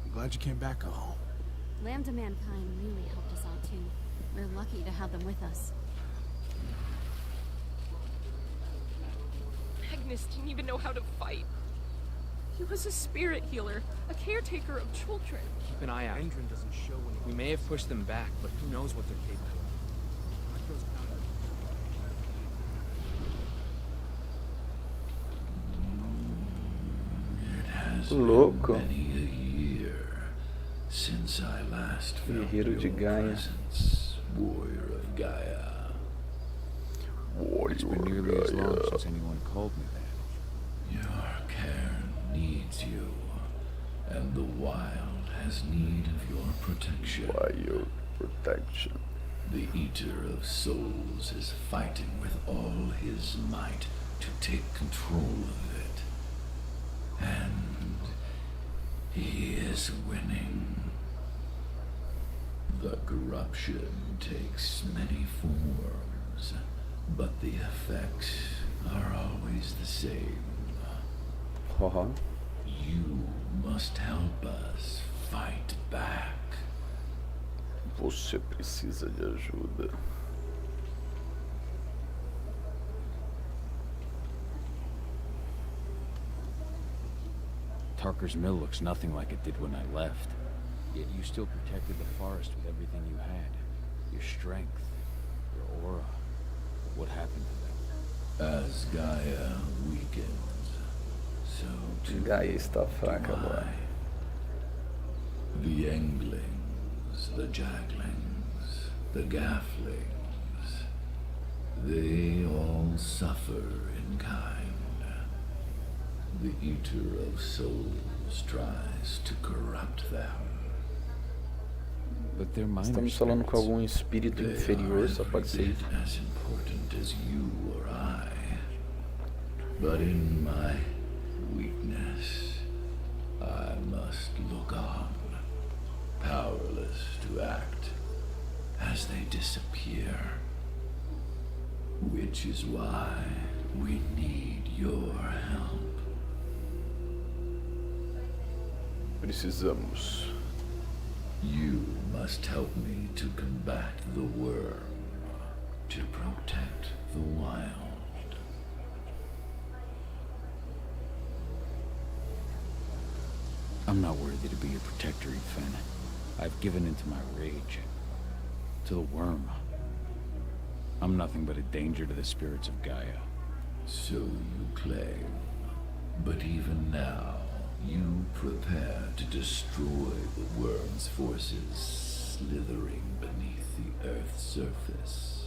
I'm glad you came back, Cahal. Lambda Mankind really helped us out too. We're lucky to have them with us. Magnus didn't even know how to fight. He was a spirit healer, a caretaker of children. Keep an eye out. Endron doesn't show when We may have pushed them back, but who knows what they're capable of. It has Louco. been many a year since I last felt your Guerreiro de Gaia. presence, warrior of Gaia. It's been nearly as long since anyone called me that. Your cairn needs you, and the wild has need of your protection. Wild protection. The Eater of Souls is fighting with all his might to take control of it. And he is winning. The corruption takes many forms, but the effects are always the same. You must help us fight back. Você precisa de ajuda. Tarker's Mill looks nothing like it did when I left. Yet you still protected the forest with everything you had. Your strength, your aura. What happened to them? As Gaia weakens, so too Gaia está fraca do agora. I. The Englings, the Jaglings, the Gafflings, they all suffer in kind. The Eater of Souls tries to corrupt them. But they're minor Estamos falando com spirits. algum espírito inferior, só pode ser isso. As important as you or I. But in my weakness, I must look on. powerless to act as they disappear. Which is why we need your help. Precisamos. You must help me to combat the worm, to protect the wild. I'm not worthy to be your protector, Ethan. I've given into my rage. To the worm. I'm nothing but a danger to the spirits of Gaia. So you claim. But even now, you prepare to destroy the worm's forces slithering beneath the Earth's surface.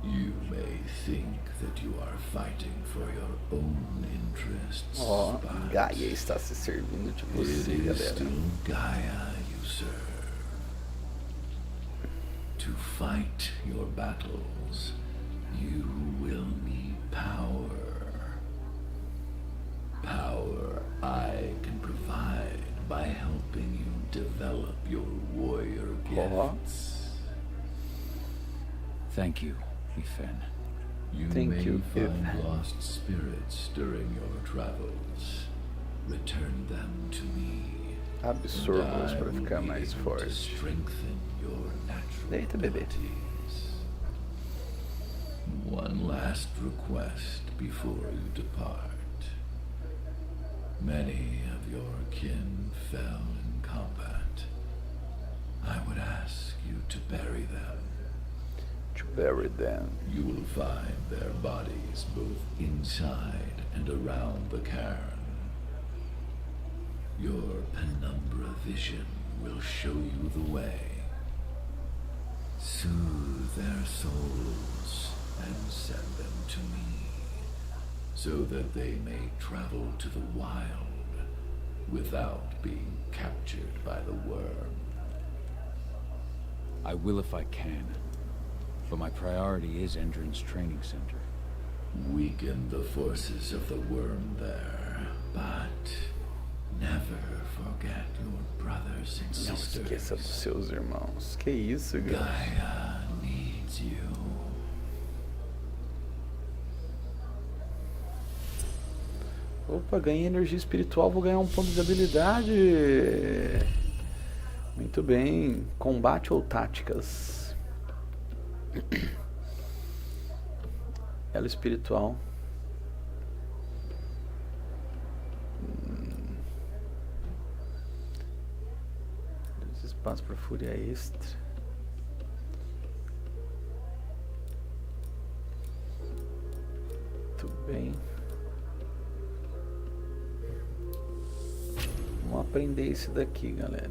You may think that you are fighting for your own interests, but Gaia está se servindo de você, it is galera. still Gaia you serve. To fight your battles, you will need power. Power I can provide by helping you develop your warrior gifts. Thank you, Ethan. You may find lost spirits during your travels. Return them to me. Absorva-os para ficar mais To forte. strengthen your natural Deita, bebê. abilities. One last request before you depart. Many of your kin fell in combat. I would ask you to bury them. To bury them. You will find their bodies both inside and around the cairn. Your penumbra vision will show you the way. Soothe their souls and send them to me, so that they may travel to the wild without being captured by the worm. I will if I can, but my priority is Endron's training center. Weaken the forces of the worm there, but never forget your brothers and Não sisters. esqueça dos seus irmãos. Que isso, galera? Gaia needs you. Opa, ganhei energia espiritual, vou ganhar um ponto de habilidade. Muito bem. Combate ou táticas? Elo espiritual. Espaço para fúria extra. Muito bem. Vamos aprender esse daqui, galera.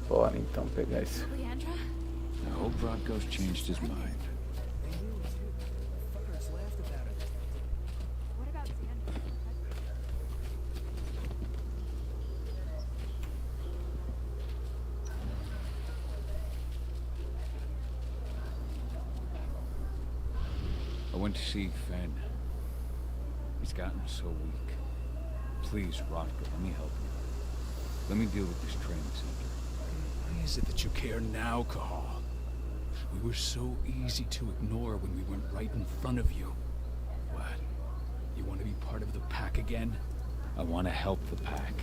Bora então pegar esse. Leandra? I hope Rodko's changed his mind. What about Xander? I went to see Fen. He's gotten so weak. Please, Rodko, let me help you. Let me deal with this training center. Why is it that you care now, Cahal? We were so easy to ignore when we went right in front of you. What? You want to be part of the pack again? I want to help the pack.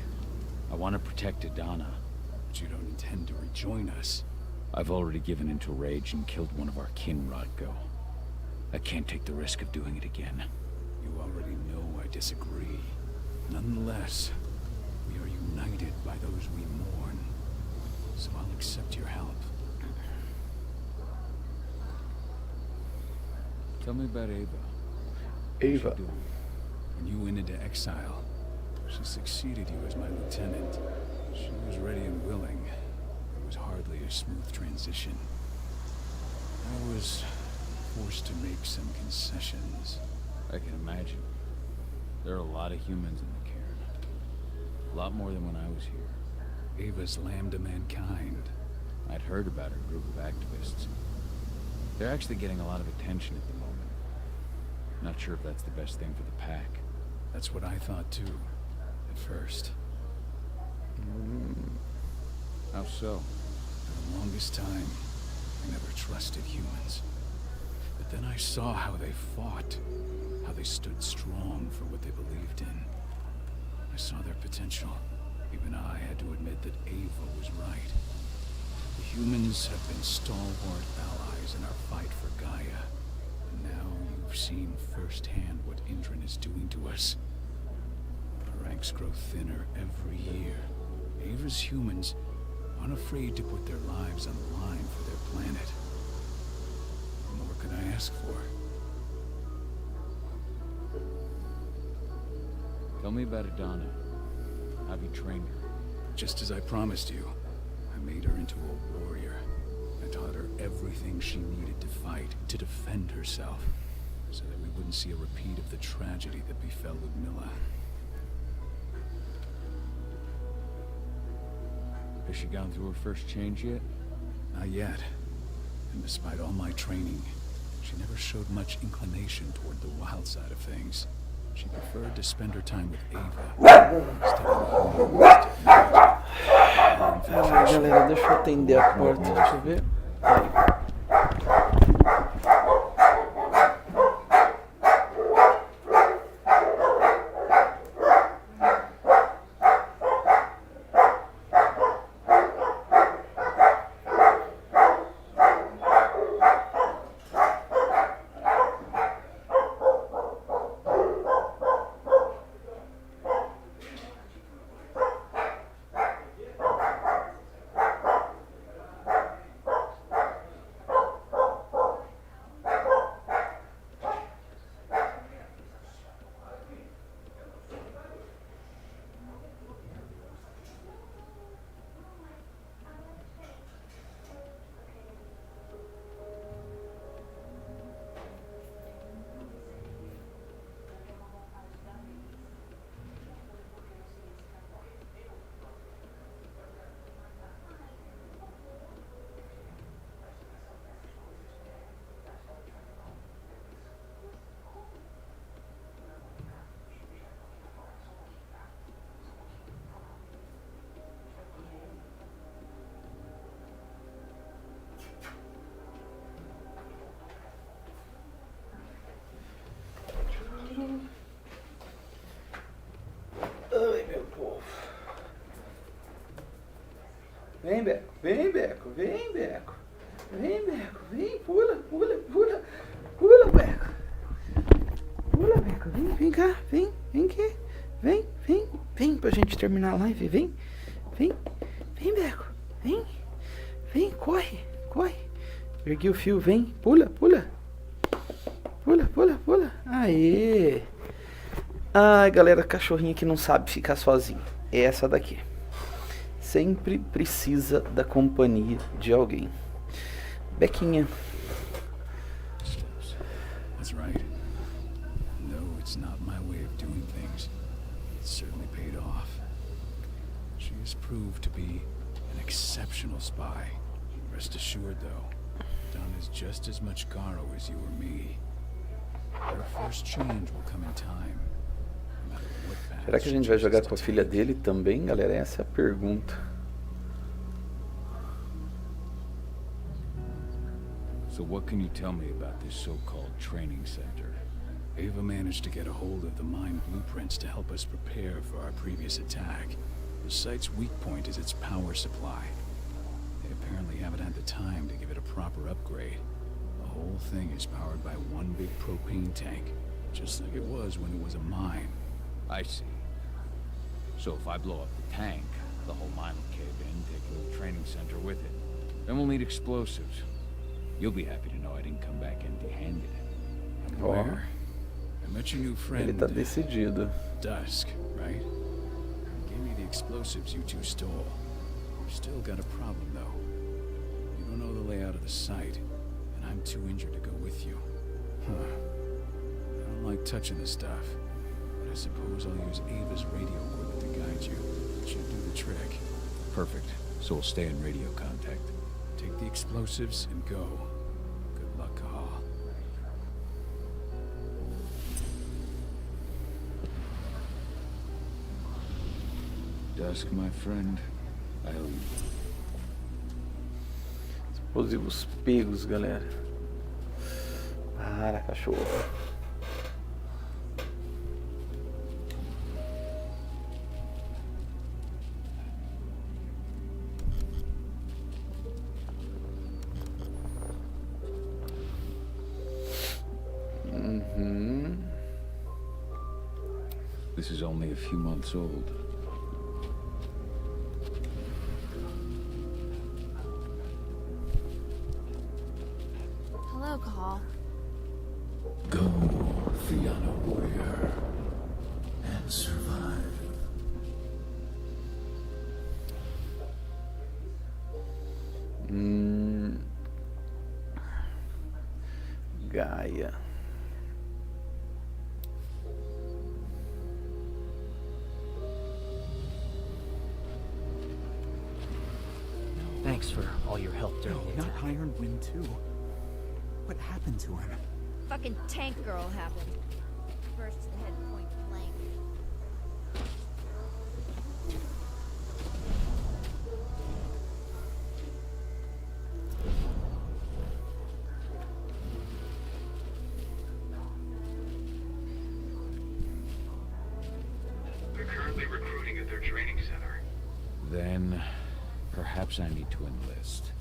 I want to protect Adana. But you don't intend to rejoin us. I've already given into rage and killed one of our kin, Rodko. I can't take the risk of doing it again. You already know I disagree. Nonetheless, we are united by those we mourn. So I'll accept your help. Tell me about Ava. Ava. When you went into exile, she succeeded you as my lieutenant. She was ready and willing. It was hardly a smooth transition. I was forced to make some concessions. I can imagine. There are a lot of humans in the cairn. A lot more than when I was here. Ava's lambda mankind. I'd heard about her group of activists. They're actually getting a lot of attention at the moment. Not sure if that's the best thing for the pack. That's what I thought too, at first. How so? For the longest time, I never trusted humans. But then I saw how they fought, how they stood strong for what they believed in. I saw their potential. Even I had to admit that Ava was right. The humans have been stalwart allies in our fight for Gaia. And now you've seen firsthand what Indran is doing to us. Our ranks grow thinner every year. Ava's humans aren't afraid to put their lives on the line for their planet. What more could I ask for? Tell me about Adana. How have you trained her? Just as I promised you, I made her into a warrior. I taught her everything she needed to fight, to defend herself, so that we wouldn't see a repeat of the tragedy that befell Ludmilla. Has she gone through her first change yet? Not yet. And despite all my training, she never showed much inclination toward the wild side of things. She preferred to spend her time with Ava. Galera, deixa eu atender a porta, deixa eu ver. Ai, meu povo. Vem, Beco. Vem, Beco. Vem, Beco. Vem, Beco. Vem, pula, pula, pula. Pula, Beco. Pula, Beco. Vem, vem cá. Vem, vem aqui. Vem, vem. Vem pra gente terminar a live. Vem, vem. Vem, Beco. Vem. Vem, corre, corre. Ergui o fio, vem. Pula, pula. Pula, pula, pula. Aê. Ai, galera, cachorrinha que não sabe ficar sozinho. É essa daqui. Sempre precisa da companhia de alguém. Bequinha. That's right. No, it's not my way of doing things. It certainly paid off. She has proved to be an exceptional spy. Rest assured, though, Don is just as much Garou as you or me. Their first change will come in time. Será que a gente vai jogar com a filha dele também, galera? Essa é a pergunta. So what can you tell me about this so-called training center? Ava managed to get a hold of the mine blueprints to help us prepare for our previous attack. The site's weak point is its power supply. They apparently haven't had the time to give it a proper upgrade. The whole thing is powered by one big propane tank, just like it was when it was a mine. I see. So if I blow up the tank, the whole mine will cave in, taking the training center with it. Then we'll need explosives. You'll be happy to know I didn't come back empty-handed. I'm aware. I met your new friend. Ele tá decidido. Dusk, right? He gave me the explosives you two stole. You've still got a problem, though. You don't know the layout of the site, and I'm too injured to go with you. I don't like touching the stuff, but I suppose I'll use Ava's radio equipment to guide you. It should do the trick. Perfect. So we'll stay in radio contact. Take the explosives and go. Good luck, Cahal. Dusk, my friend. I owe you. Explosivos pegos, galera. Para, cachorro. This is only a few months old. Hello, Cahal. Go, Fianna warrior, and survive. Gaia. Thanks for all your help during the Not attack. Iron Wind too. What happened to him? Fucking tank girl happened. First to the head point blank. They're currently recruiting at their training center. Then, perhaps I need to enlist.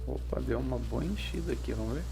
Opa, deu uma boa enchida aqui, vamos ver.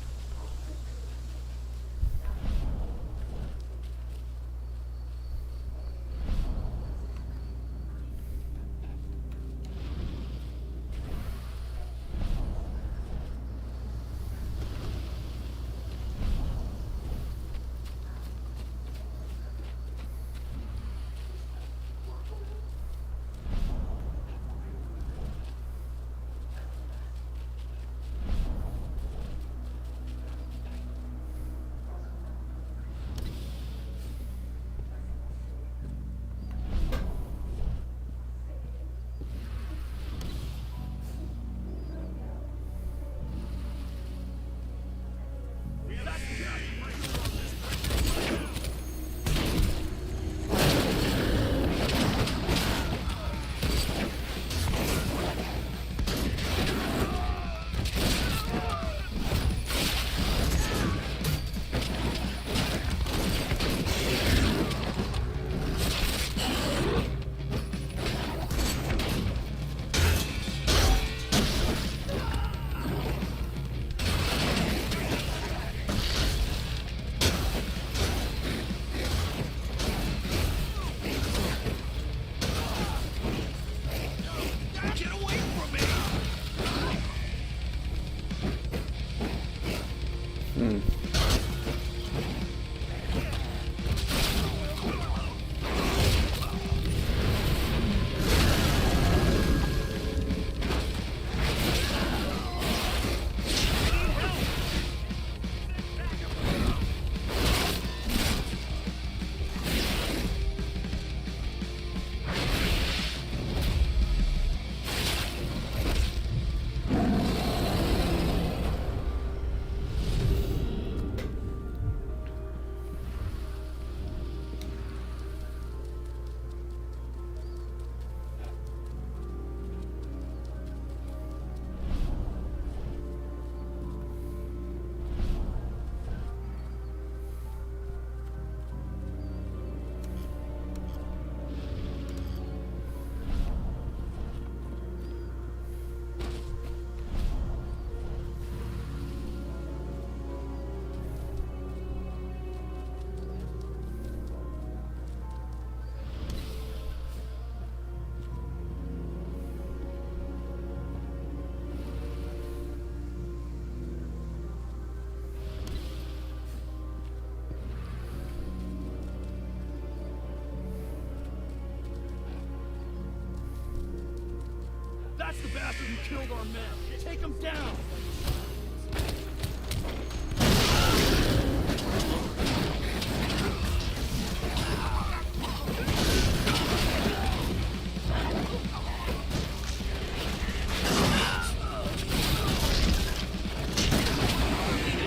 That's the bastard who killed our men. Take him down.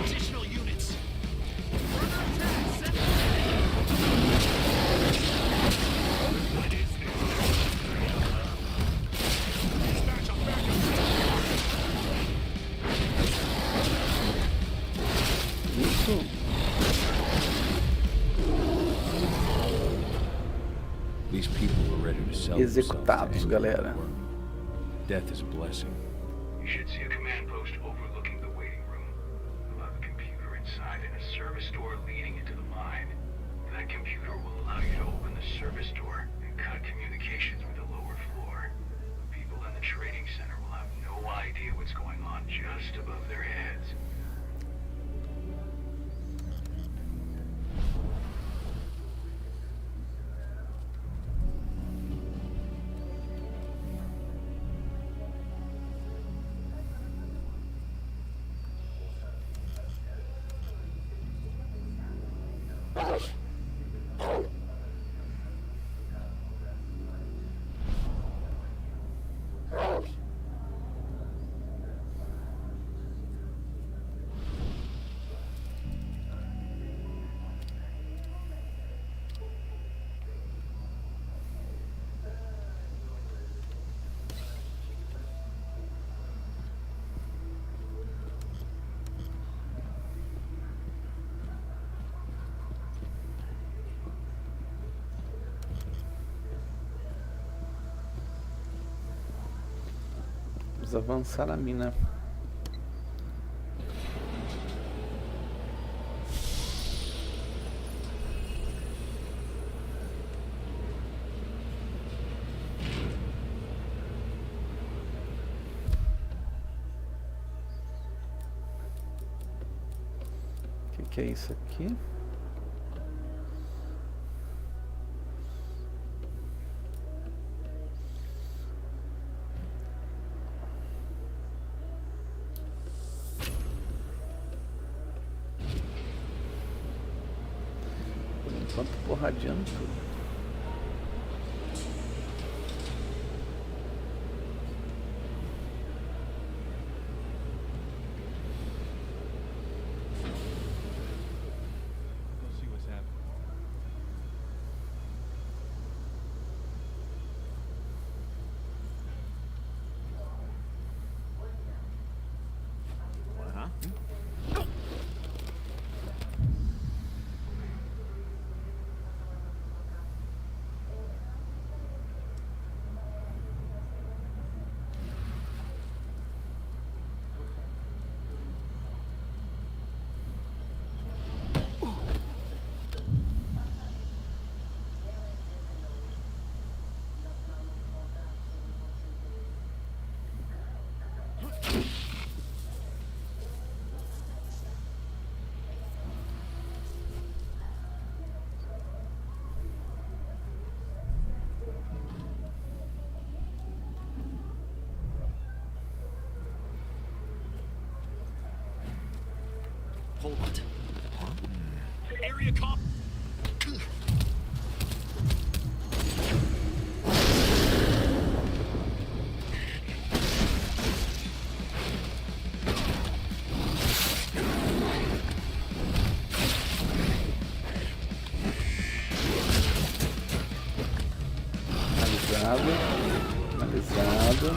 Additional units. These people were ready to sell Executados, galera. Death is a blessing. You should see a command post overlooking the waiting room. You'll have a computer inside and a service door leading into the mine. That computer will allow you to open the service door and cut communications with the lower floor. People in the trading center will have no idea what's going on just above their heads. Vamos avançar a mina. O que é isso aqui? Enquanto porradeando tudo. Hold it. Area cop. Analisado.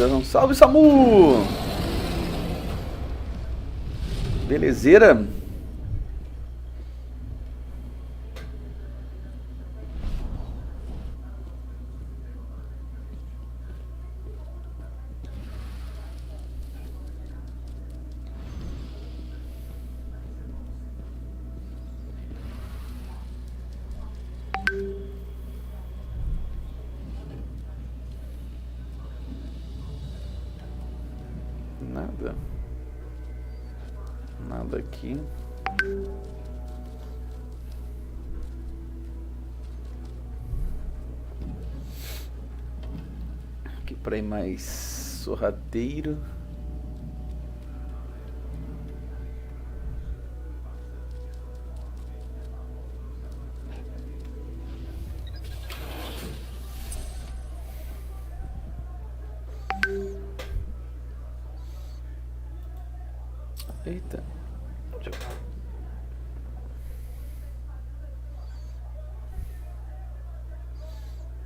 finalização. Salve, Samu! Belezeira? Nada. Nada aqui. Aqui para ir mais sorrateiro. Eita.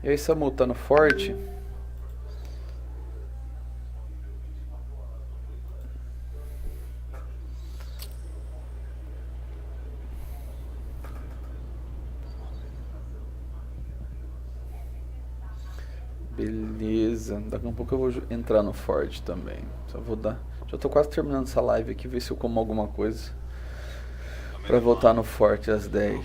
E aí, Samu, tá no forte? Beleza. Daqui a pouco eu vou entrar no forte também. Só vou dar... Já tô quase terminando essa live aqui, ver se eu como alguma coisa pra voltar no forte às 10.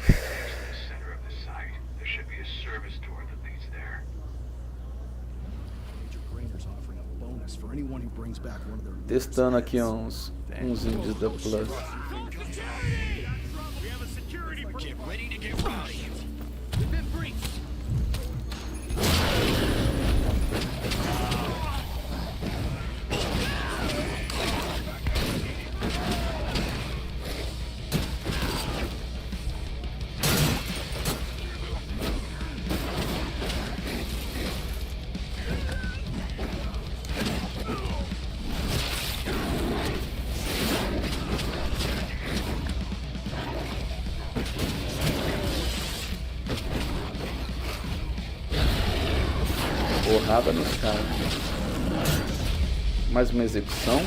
Testando aqui uns índios da Plus. Porrada nos caras. Mais uma execução.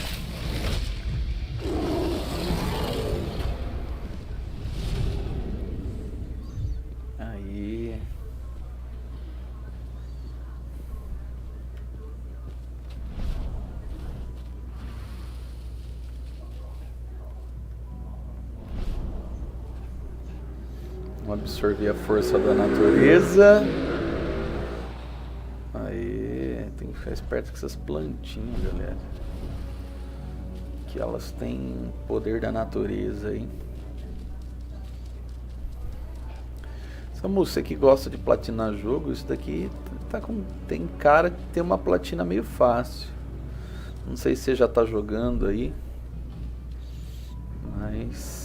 Aí. Vamos absorver a força da natureza. Aí, tem que ficar esperto com essas plantinhas, galera. Que elas têm poder da natureza aí. Samu, você que gosta de platinar jogo, isso daqui tem cara de ter uma platina meio fácil. Não sei se você já tá jogando aí, mas...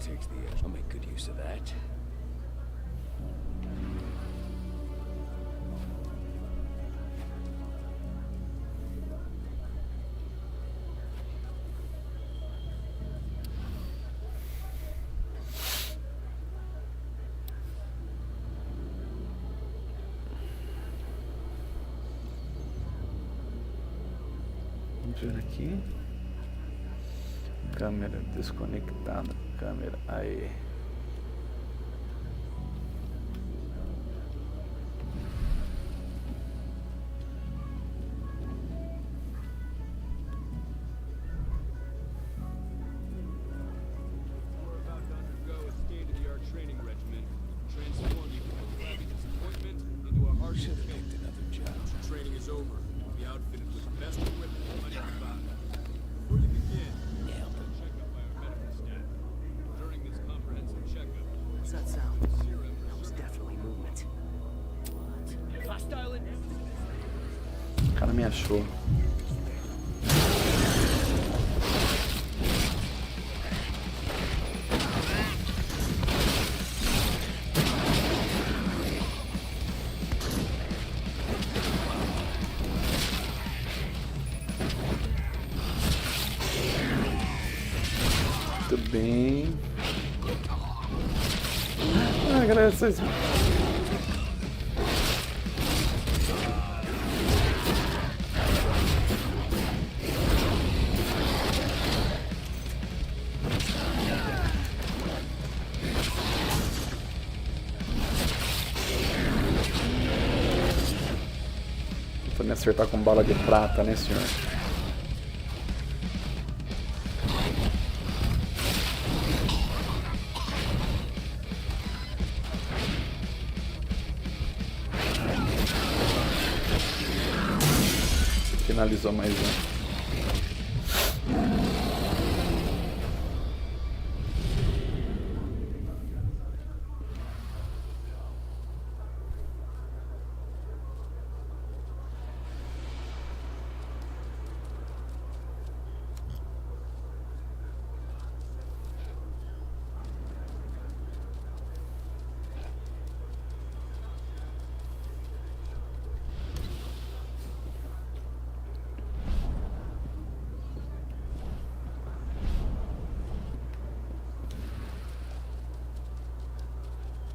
Takes the edge. I'll make good use of that. Vamos ver aqui. Câmera desconectada. Câmera, aí. O cara me achou. Muito bem. Ah, galera, vocês... Vou me acertar com bala de prata, né, senhor? Finalizou mais um.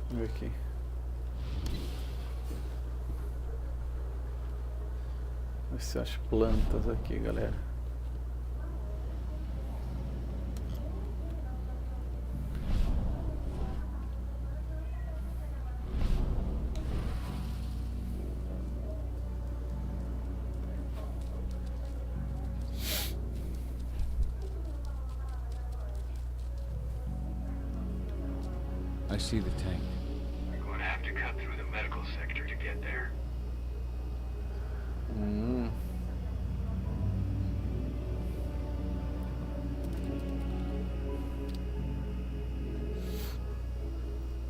Vamos ver aqui. Ver se eu acho plantas aqui, galera. I see the tank. We're going to have to cut through the medical sector to get there.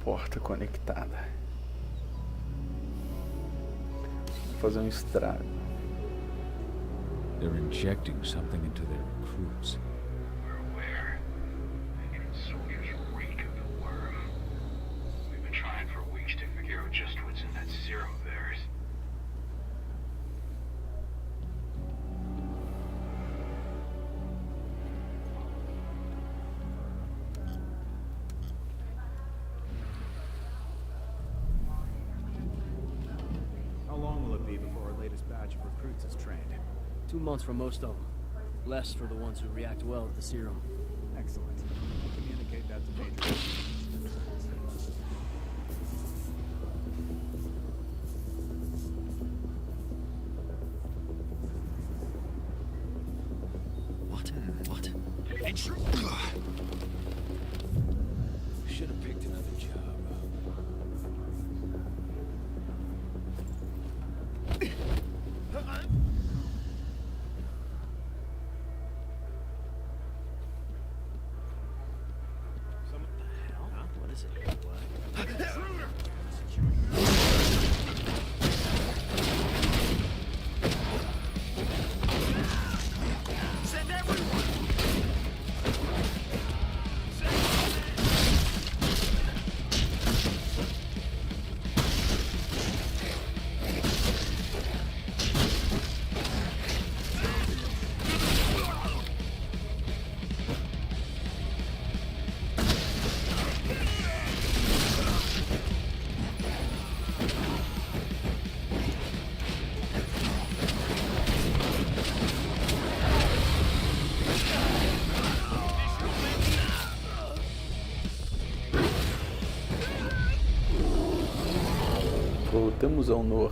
Porta conectada. Vou fazer um estrago. They're injecting something into their recruits. We're aware. Veteran soldiers reek of the worm. We've been trying for weeks to figure out just what's in that serum of theirs. How long will it be before our latest batch of recruits is trained? 2 months for most of them. Less for the ones who react well to the serum. Excellent. Communicate that to Major. What? Should have picked another job. What is it? Send everyone! Voltamos ao normal.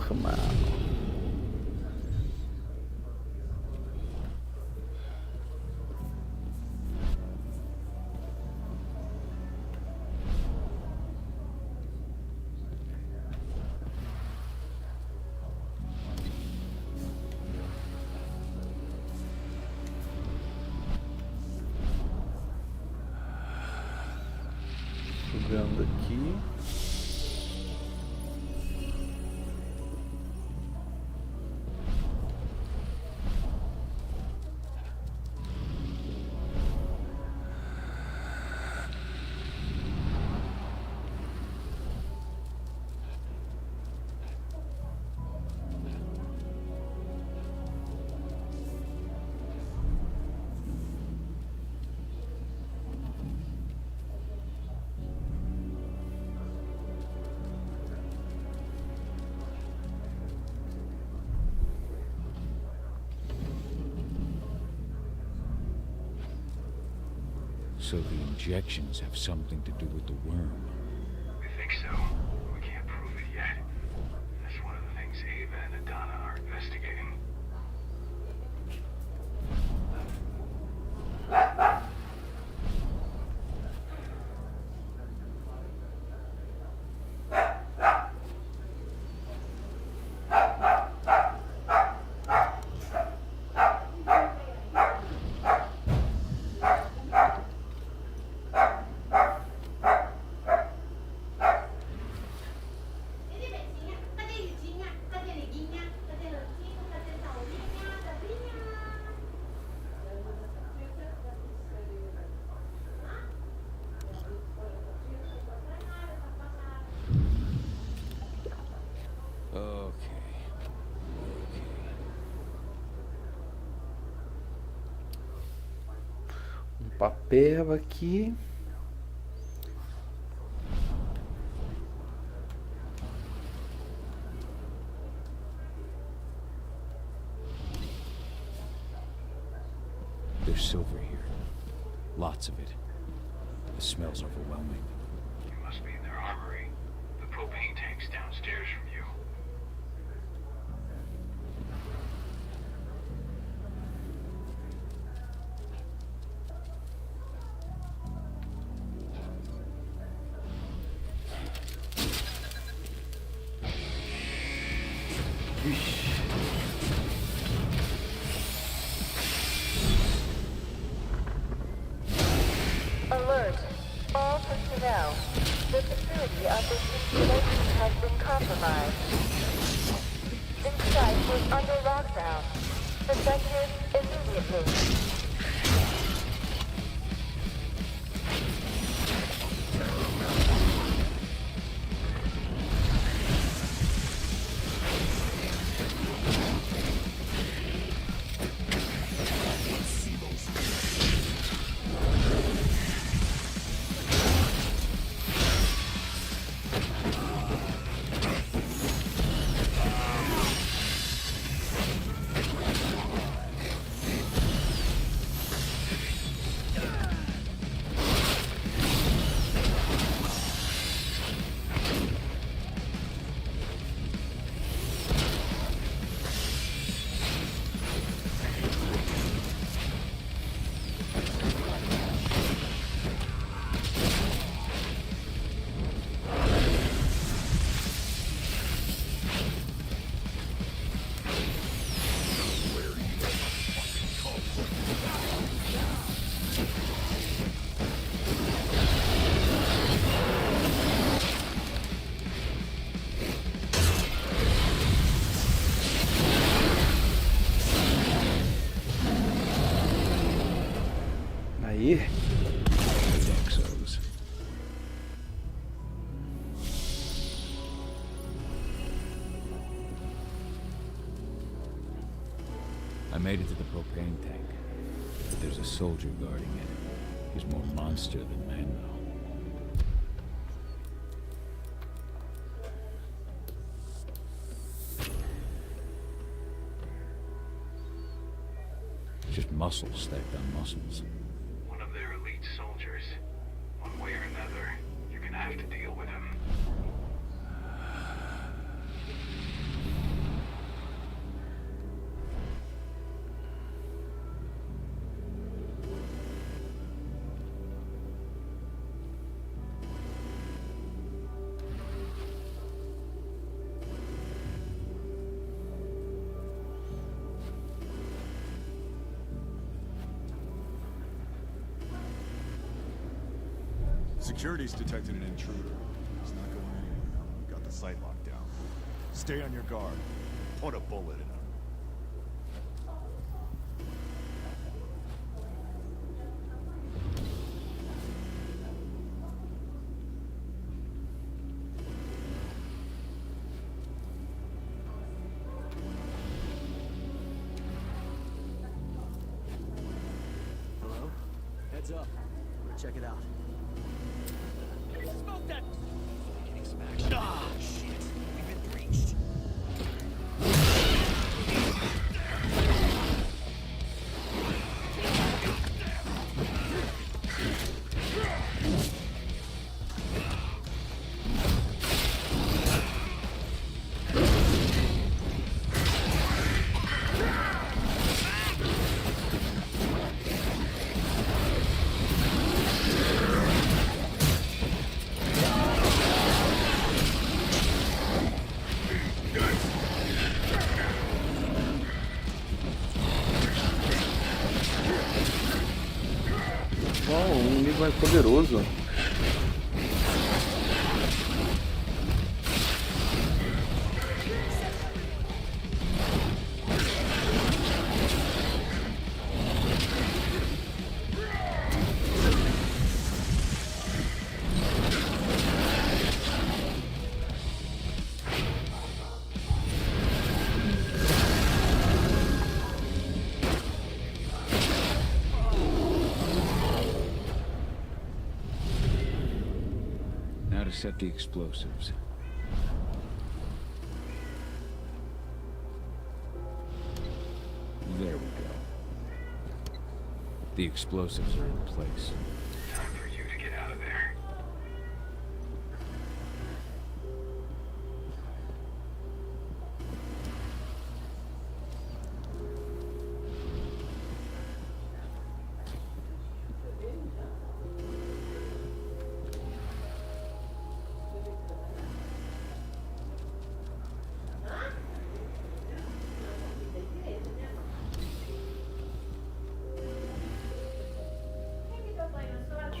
Jogando aqui. So the injections have something to do with the worm. We think so. We can't prove it yet. That's one of the things Ava and Adana are investigating. Papel aqui. There's silver here. Lots of it. The smell's overwhelming. You must be in their armory. The propane tank's downstairs from you. Alert! All personnel. The security of this installation has been compromised. This site is under lockdown. Protect it immediately. Aí. I made it to the propane tank, but there's a soldier guarding it. He's more monster than man, though. Just muscles stacked on muscles. One of their elite soldiers. One way or another, you're gonna have to deal with him. Security's detected an intruder. He's not going anywhere. We got the site locked down. Stay on your guard. Put a bullet in him. Hello? Heads up. We're check it out. Smoke that! Getting smashed. Ah, shit. We've been breached. mais poderoso. Now to set the explosives. There we go. The explosives are in place. Time for you to get out of there.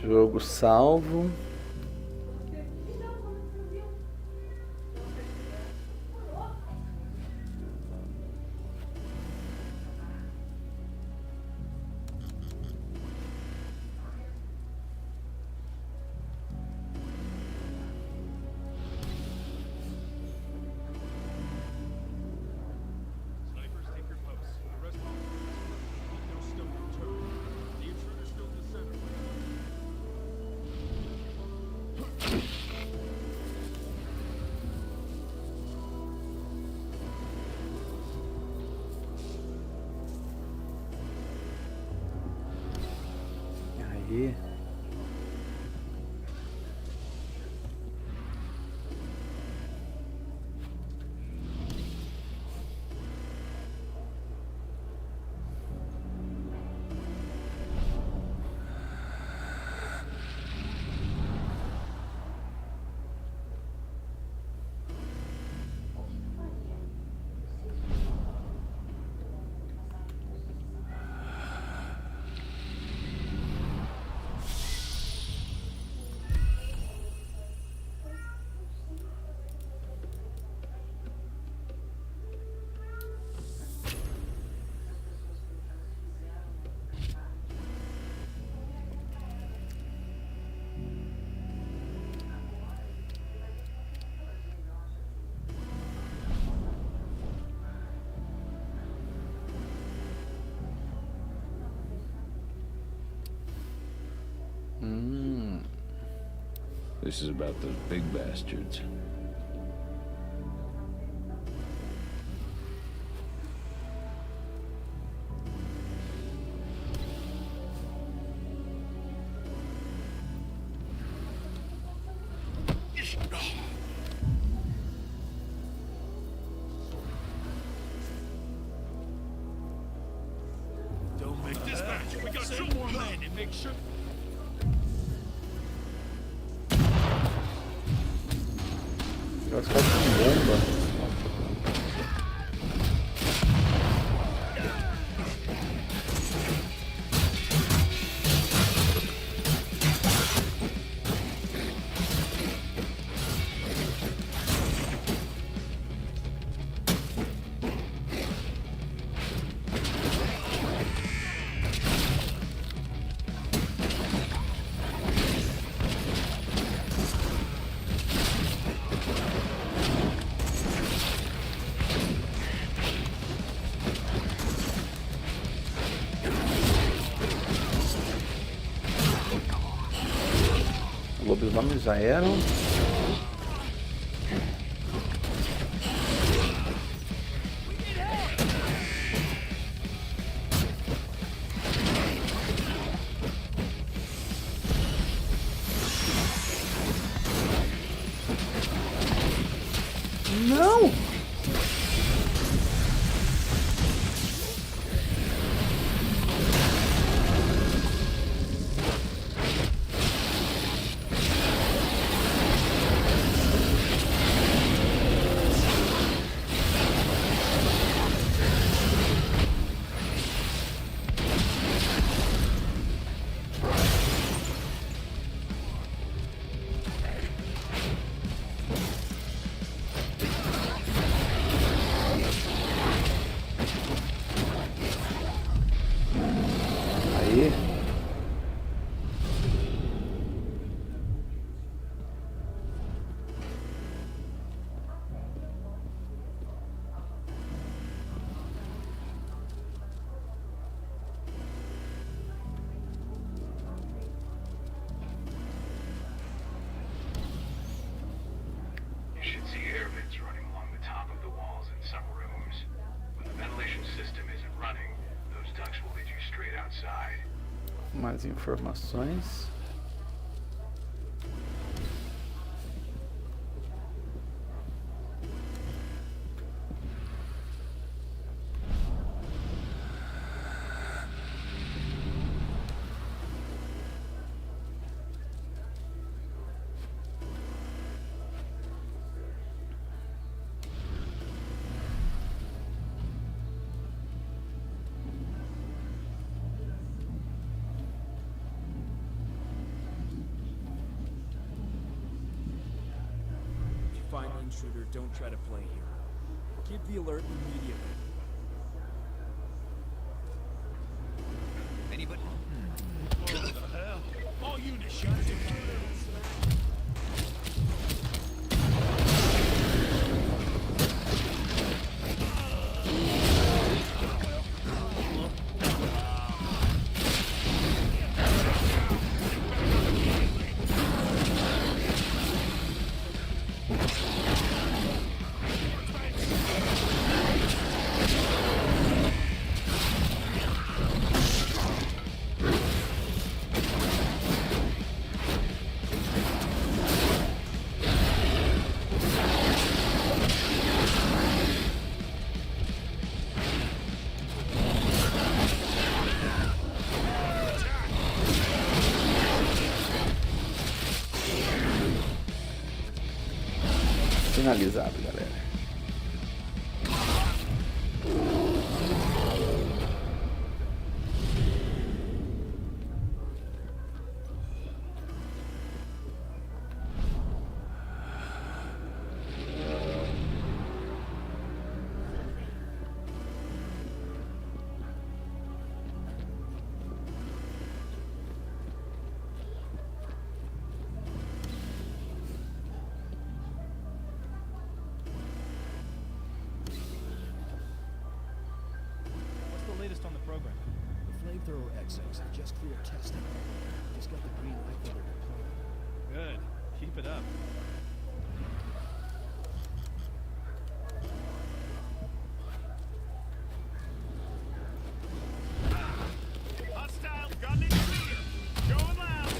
Jogo salvo. Aí. This is about those big bastards. Don't make dispatch. We got 2 more men and make sure. Os caras com bomba. Lobisomens já eram. Não! mais informações. Find the intruder, don't try to play here. Give the alert immediately. Anybody? What the hell? All units shut down. Finalizado, galera. On the program. The flamethrower XX just cleared testing. Just got the green light for their deployment. Good. Keep it up. Hostile gun in clear. Going loud.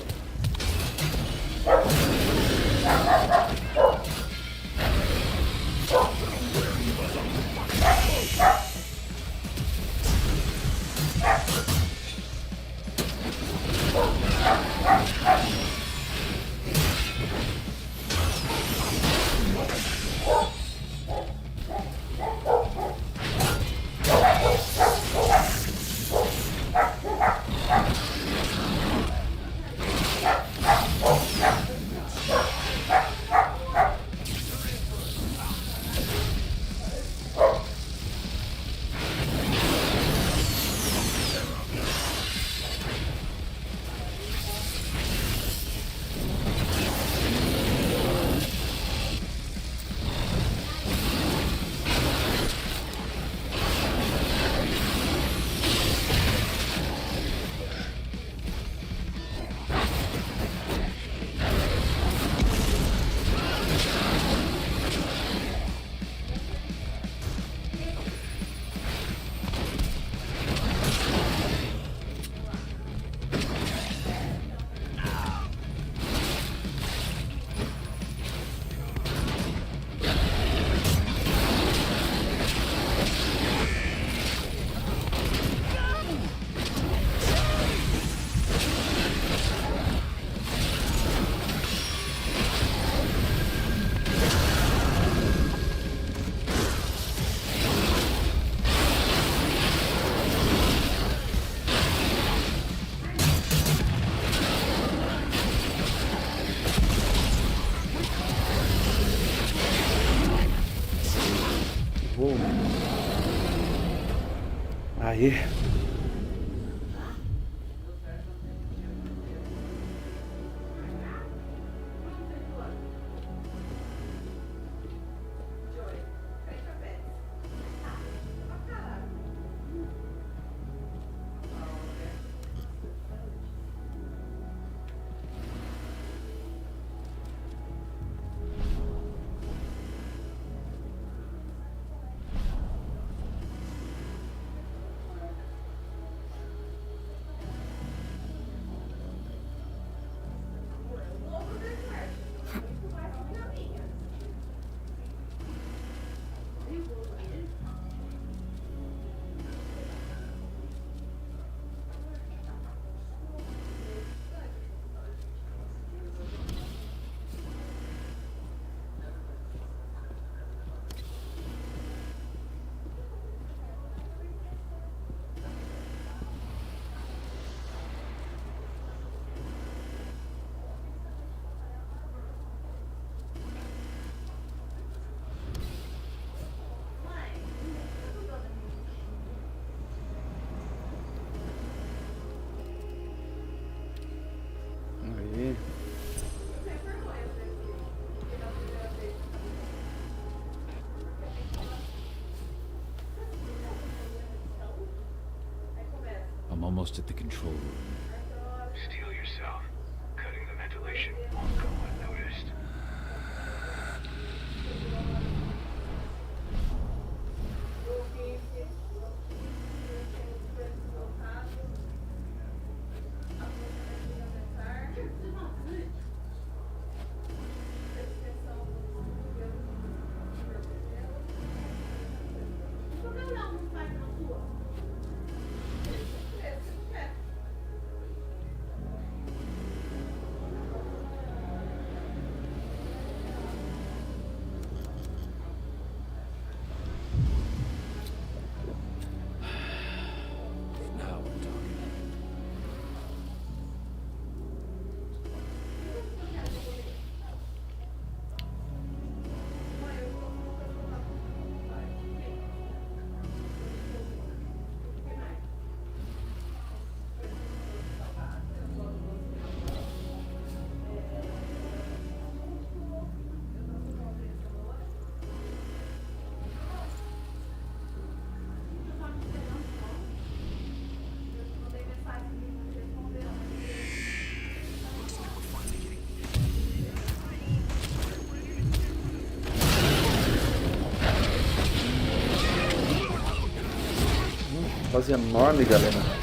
Aí. lost at the control room. Steel yourself. Cutting the ventilation won't go unnoticed. Voz enorme, galera.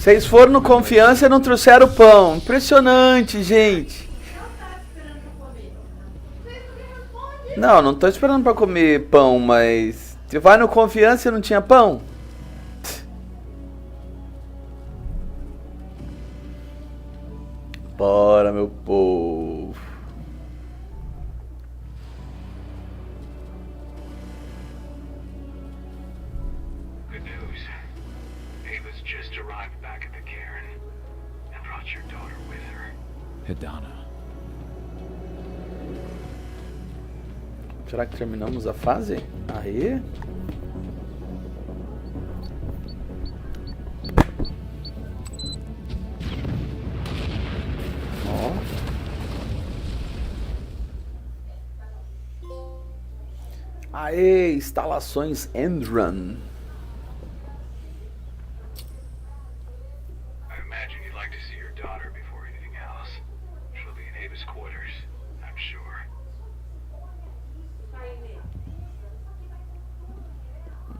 Vocês foram no Confiança e não trouxeram pão. Impressionante, gente. Não, não tô esperando pra comer pão, mas... Você vai no Confiança e não tinha pão? Bora, meu povo. Good news. Ava's just arrived back at the cairn and brought your daughter with her. Hidana. Será que terminamos a fase? Aê! Aê! Instalações End Run. I imagine you'd like to see your daughter before anything else. She'll be in Ava's quarters, I'm sure.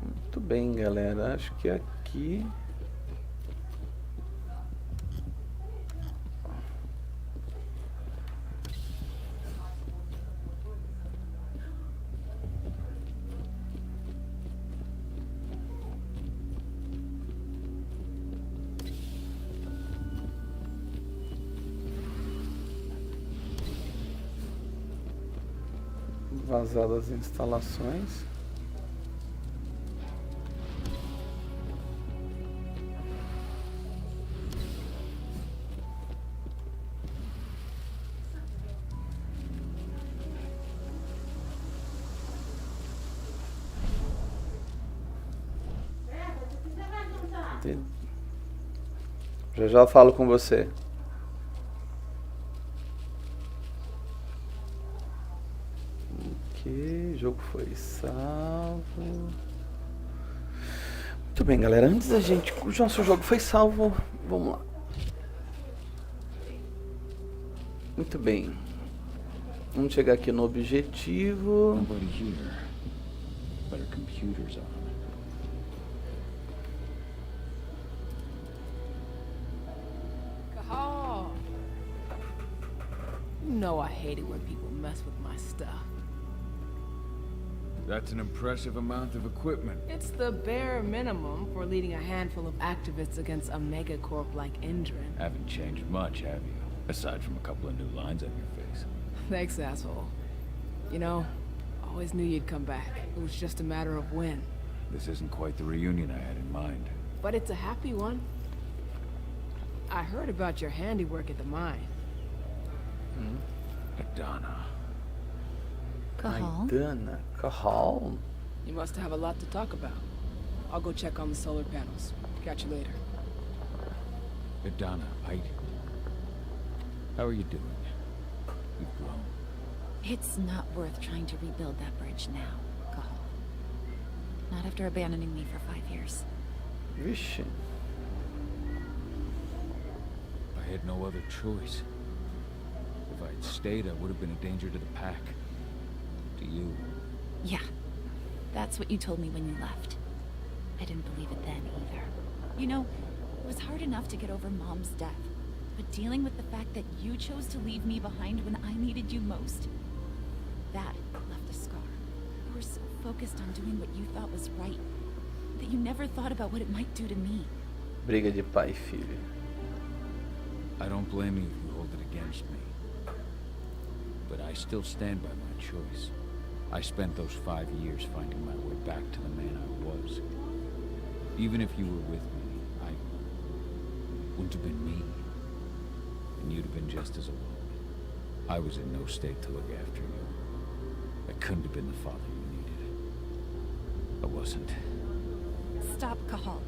Muito bem, galera. Acho que aqui... Vazadas as instalações. Já já eu falo com você. Ok, o jogo foi salvo. Muito bem, galera. Antes da gente... O nosso jogo foi salvo. Vamos lá. Muito bem. Vamos chegar aqui no objetivo. Nobody here. But our computer's on. Cahal! You know I hate it when people mess with my stuff. That's an impressive amount of equipment. It's the bare minimum for leading a handful of activists against a megacorp like Endrin. Haven't changed much, have you? Aside from a couple of new lines on your face. Thanks, asshole. You know, always knew you'd come back. It was just a matter of when. This isn't quite the reunion I had in mind. But it's a happy one. I heard about your handiwork at the mine. Adana. Cahal? Adana. Cahal? You must have a lot to talk about. I'll go check on the solar panels. Catch you later. Adana, how are you doing? You've grown. It's not worth trying to rebuild that bridge now, Cahal. Not after abandoning me for 5 years. Vixe. I had no other choice. If I had stayed, I would have been a danger to the pack. To you. Yeah. That's what you told me when you left. I didn't believe it then either. You know, it was hard enough to get over Mom's death. But dealing with the fact that you chose to leave me behind when I needed you most, that left a scar. You were so focused on doing what you thought was right, that you never thought about what it might do to me. Briga de pai e filho. I don't blame you if you hold it against me. But I still stand by my choice. I spent those 5 years finding my way back to the man I was. Even if you were with me, I wouldn't have been me. And you'd have been just as alone. I was in no state to look after you. I couldn't have been the father you needed. I wasn't. Stop, Cahal.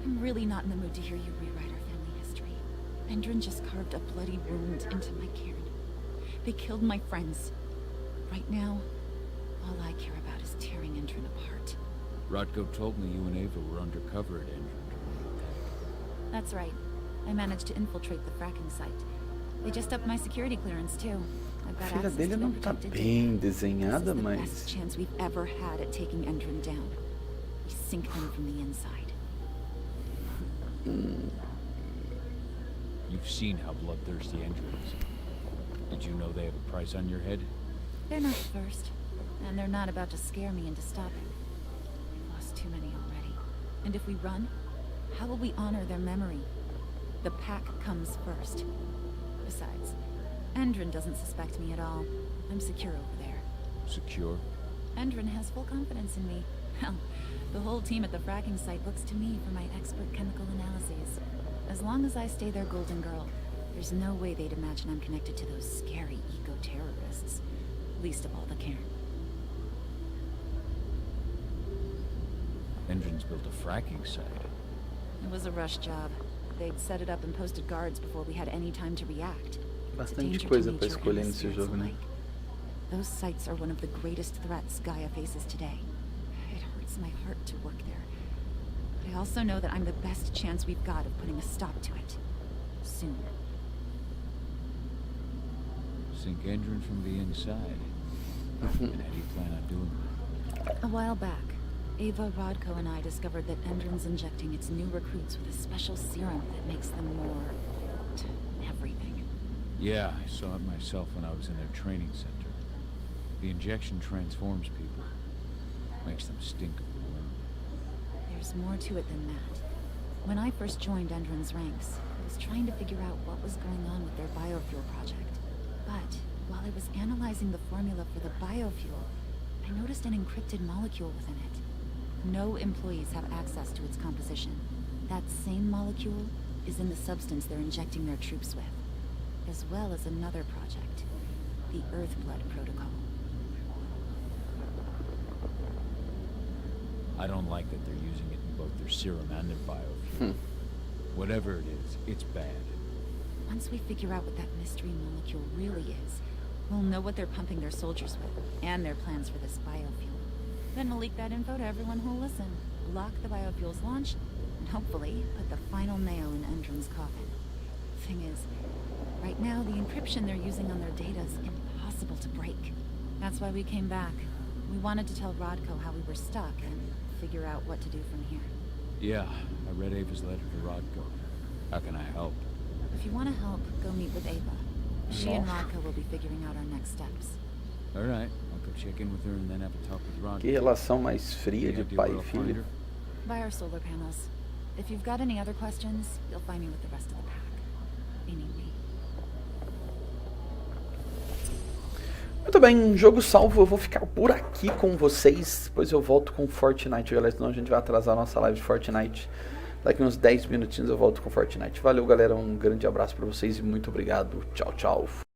I'm really not in the mood to hear you rewrite our family history. Endrin just carved a bloody wound into my cairn. They killed my friends. Right now, all I care about is tearing Endrin apart. Rodko told me you and Ava were undercover at Endrin during that. That's right. I managed to infiltrate the fracking site. They just upped my security clearance too. I've A got filha access dele to não tá unprotected bem data. desenhada, This is the mas... best chance we've ever had at taking Endrin down. We sink them from the inside. You've seen how bloodthirsty Endrin is. Did you know they have a price on your head? They're not first, and they're not about to scare me into stopping. We've lost too many already. And if we run, how will we honor their memory? The pack comes first. Besides, Endrin doesn't suspect me at all. I'm secure over there. Secure? Endrin has full confidence in me. Hell, the whole team at the fracking site looks to me for my expert chemical analyses. As long as I stay their golden girl, there's no way they'd imagine I'm connected to those scary eco-terrorists. Least of all the Cairn. Endrin's built a fracking site. It was a rush job. They'd set it up and posted guards before we had any time to react. Bastante coisa para escolher nesse jogo, né? Those sites are one of the greatest threats Gaia faces today. It hurts my heart to work there. But I also know that I'm the best chance we've got of putting a stop to it. Soon. Sink Endrin from the inside. And how do you plan on doing that? A while back, Ava, Rodko, and I discovered that Endrin's injecting its new recruits with a special serum that makes them more... everything. Yeah, I saw it myself when I was in their training center. The injection transforms people. Makes them stink of the worm. There's more to it than that. When I first joined Endrin's ranks, I was trying to figure out what was going on with their biofuel project. But while I was analyzing the formula for the biofuel, I noticed an encrypted molecule within it. No employees have access to its composition. That same molecule is in the substance they're injecting their troops with, as well as another project, the Earthbloob protocol. I don't like that they're using it in both their serum and their biofuel. Whatever it is, it's bad. Once we figure out what that mystery molecule really is, We'll know what they're pumping their soldiers with, and their plans for this biofuel. Then we'll leak that info to everyone who'll listen, block the biofuel's launch, and hopefully put the final nail in Endron's coffin. Thing is, right now the encryption they're using on their data is impossible to break. That's why we came back. We wanted to tell Rodko how we were stuck and figure out what to do from here. Yeah, I read Ava's letter to Rodko. How can I help? If you want to help, go meet with Ava. She and Rodko will be figuring out our next steps. All right, I'll go check in with her and then have a talk with Rodko. Que relação mais fria de pai e filho. Buy our solar panels. If you've got any other questions, you'll find me with the rest of the pack. Meaning me. Muito bem, jogo salvo, eu vou ficar por aqui com vocês, depois eu volto com Fortnite, galera, senão a gente vai atrasar a nossa live de Fortnite. Daqui uns 10 minutinhos eu volto com Fortnite. Valeu, galera, um grande abraço pra vocês e muito obrigado. Tchau, tchau.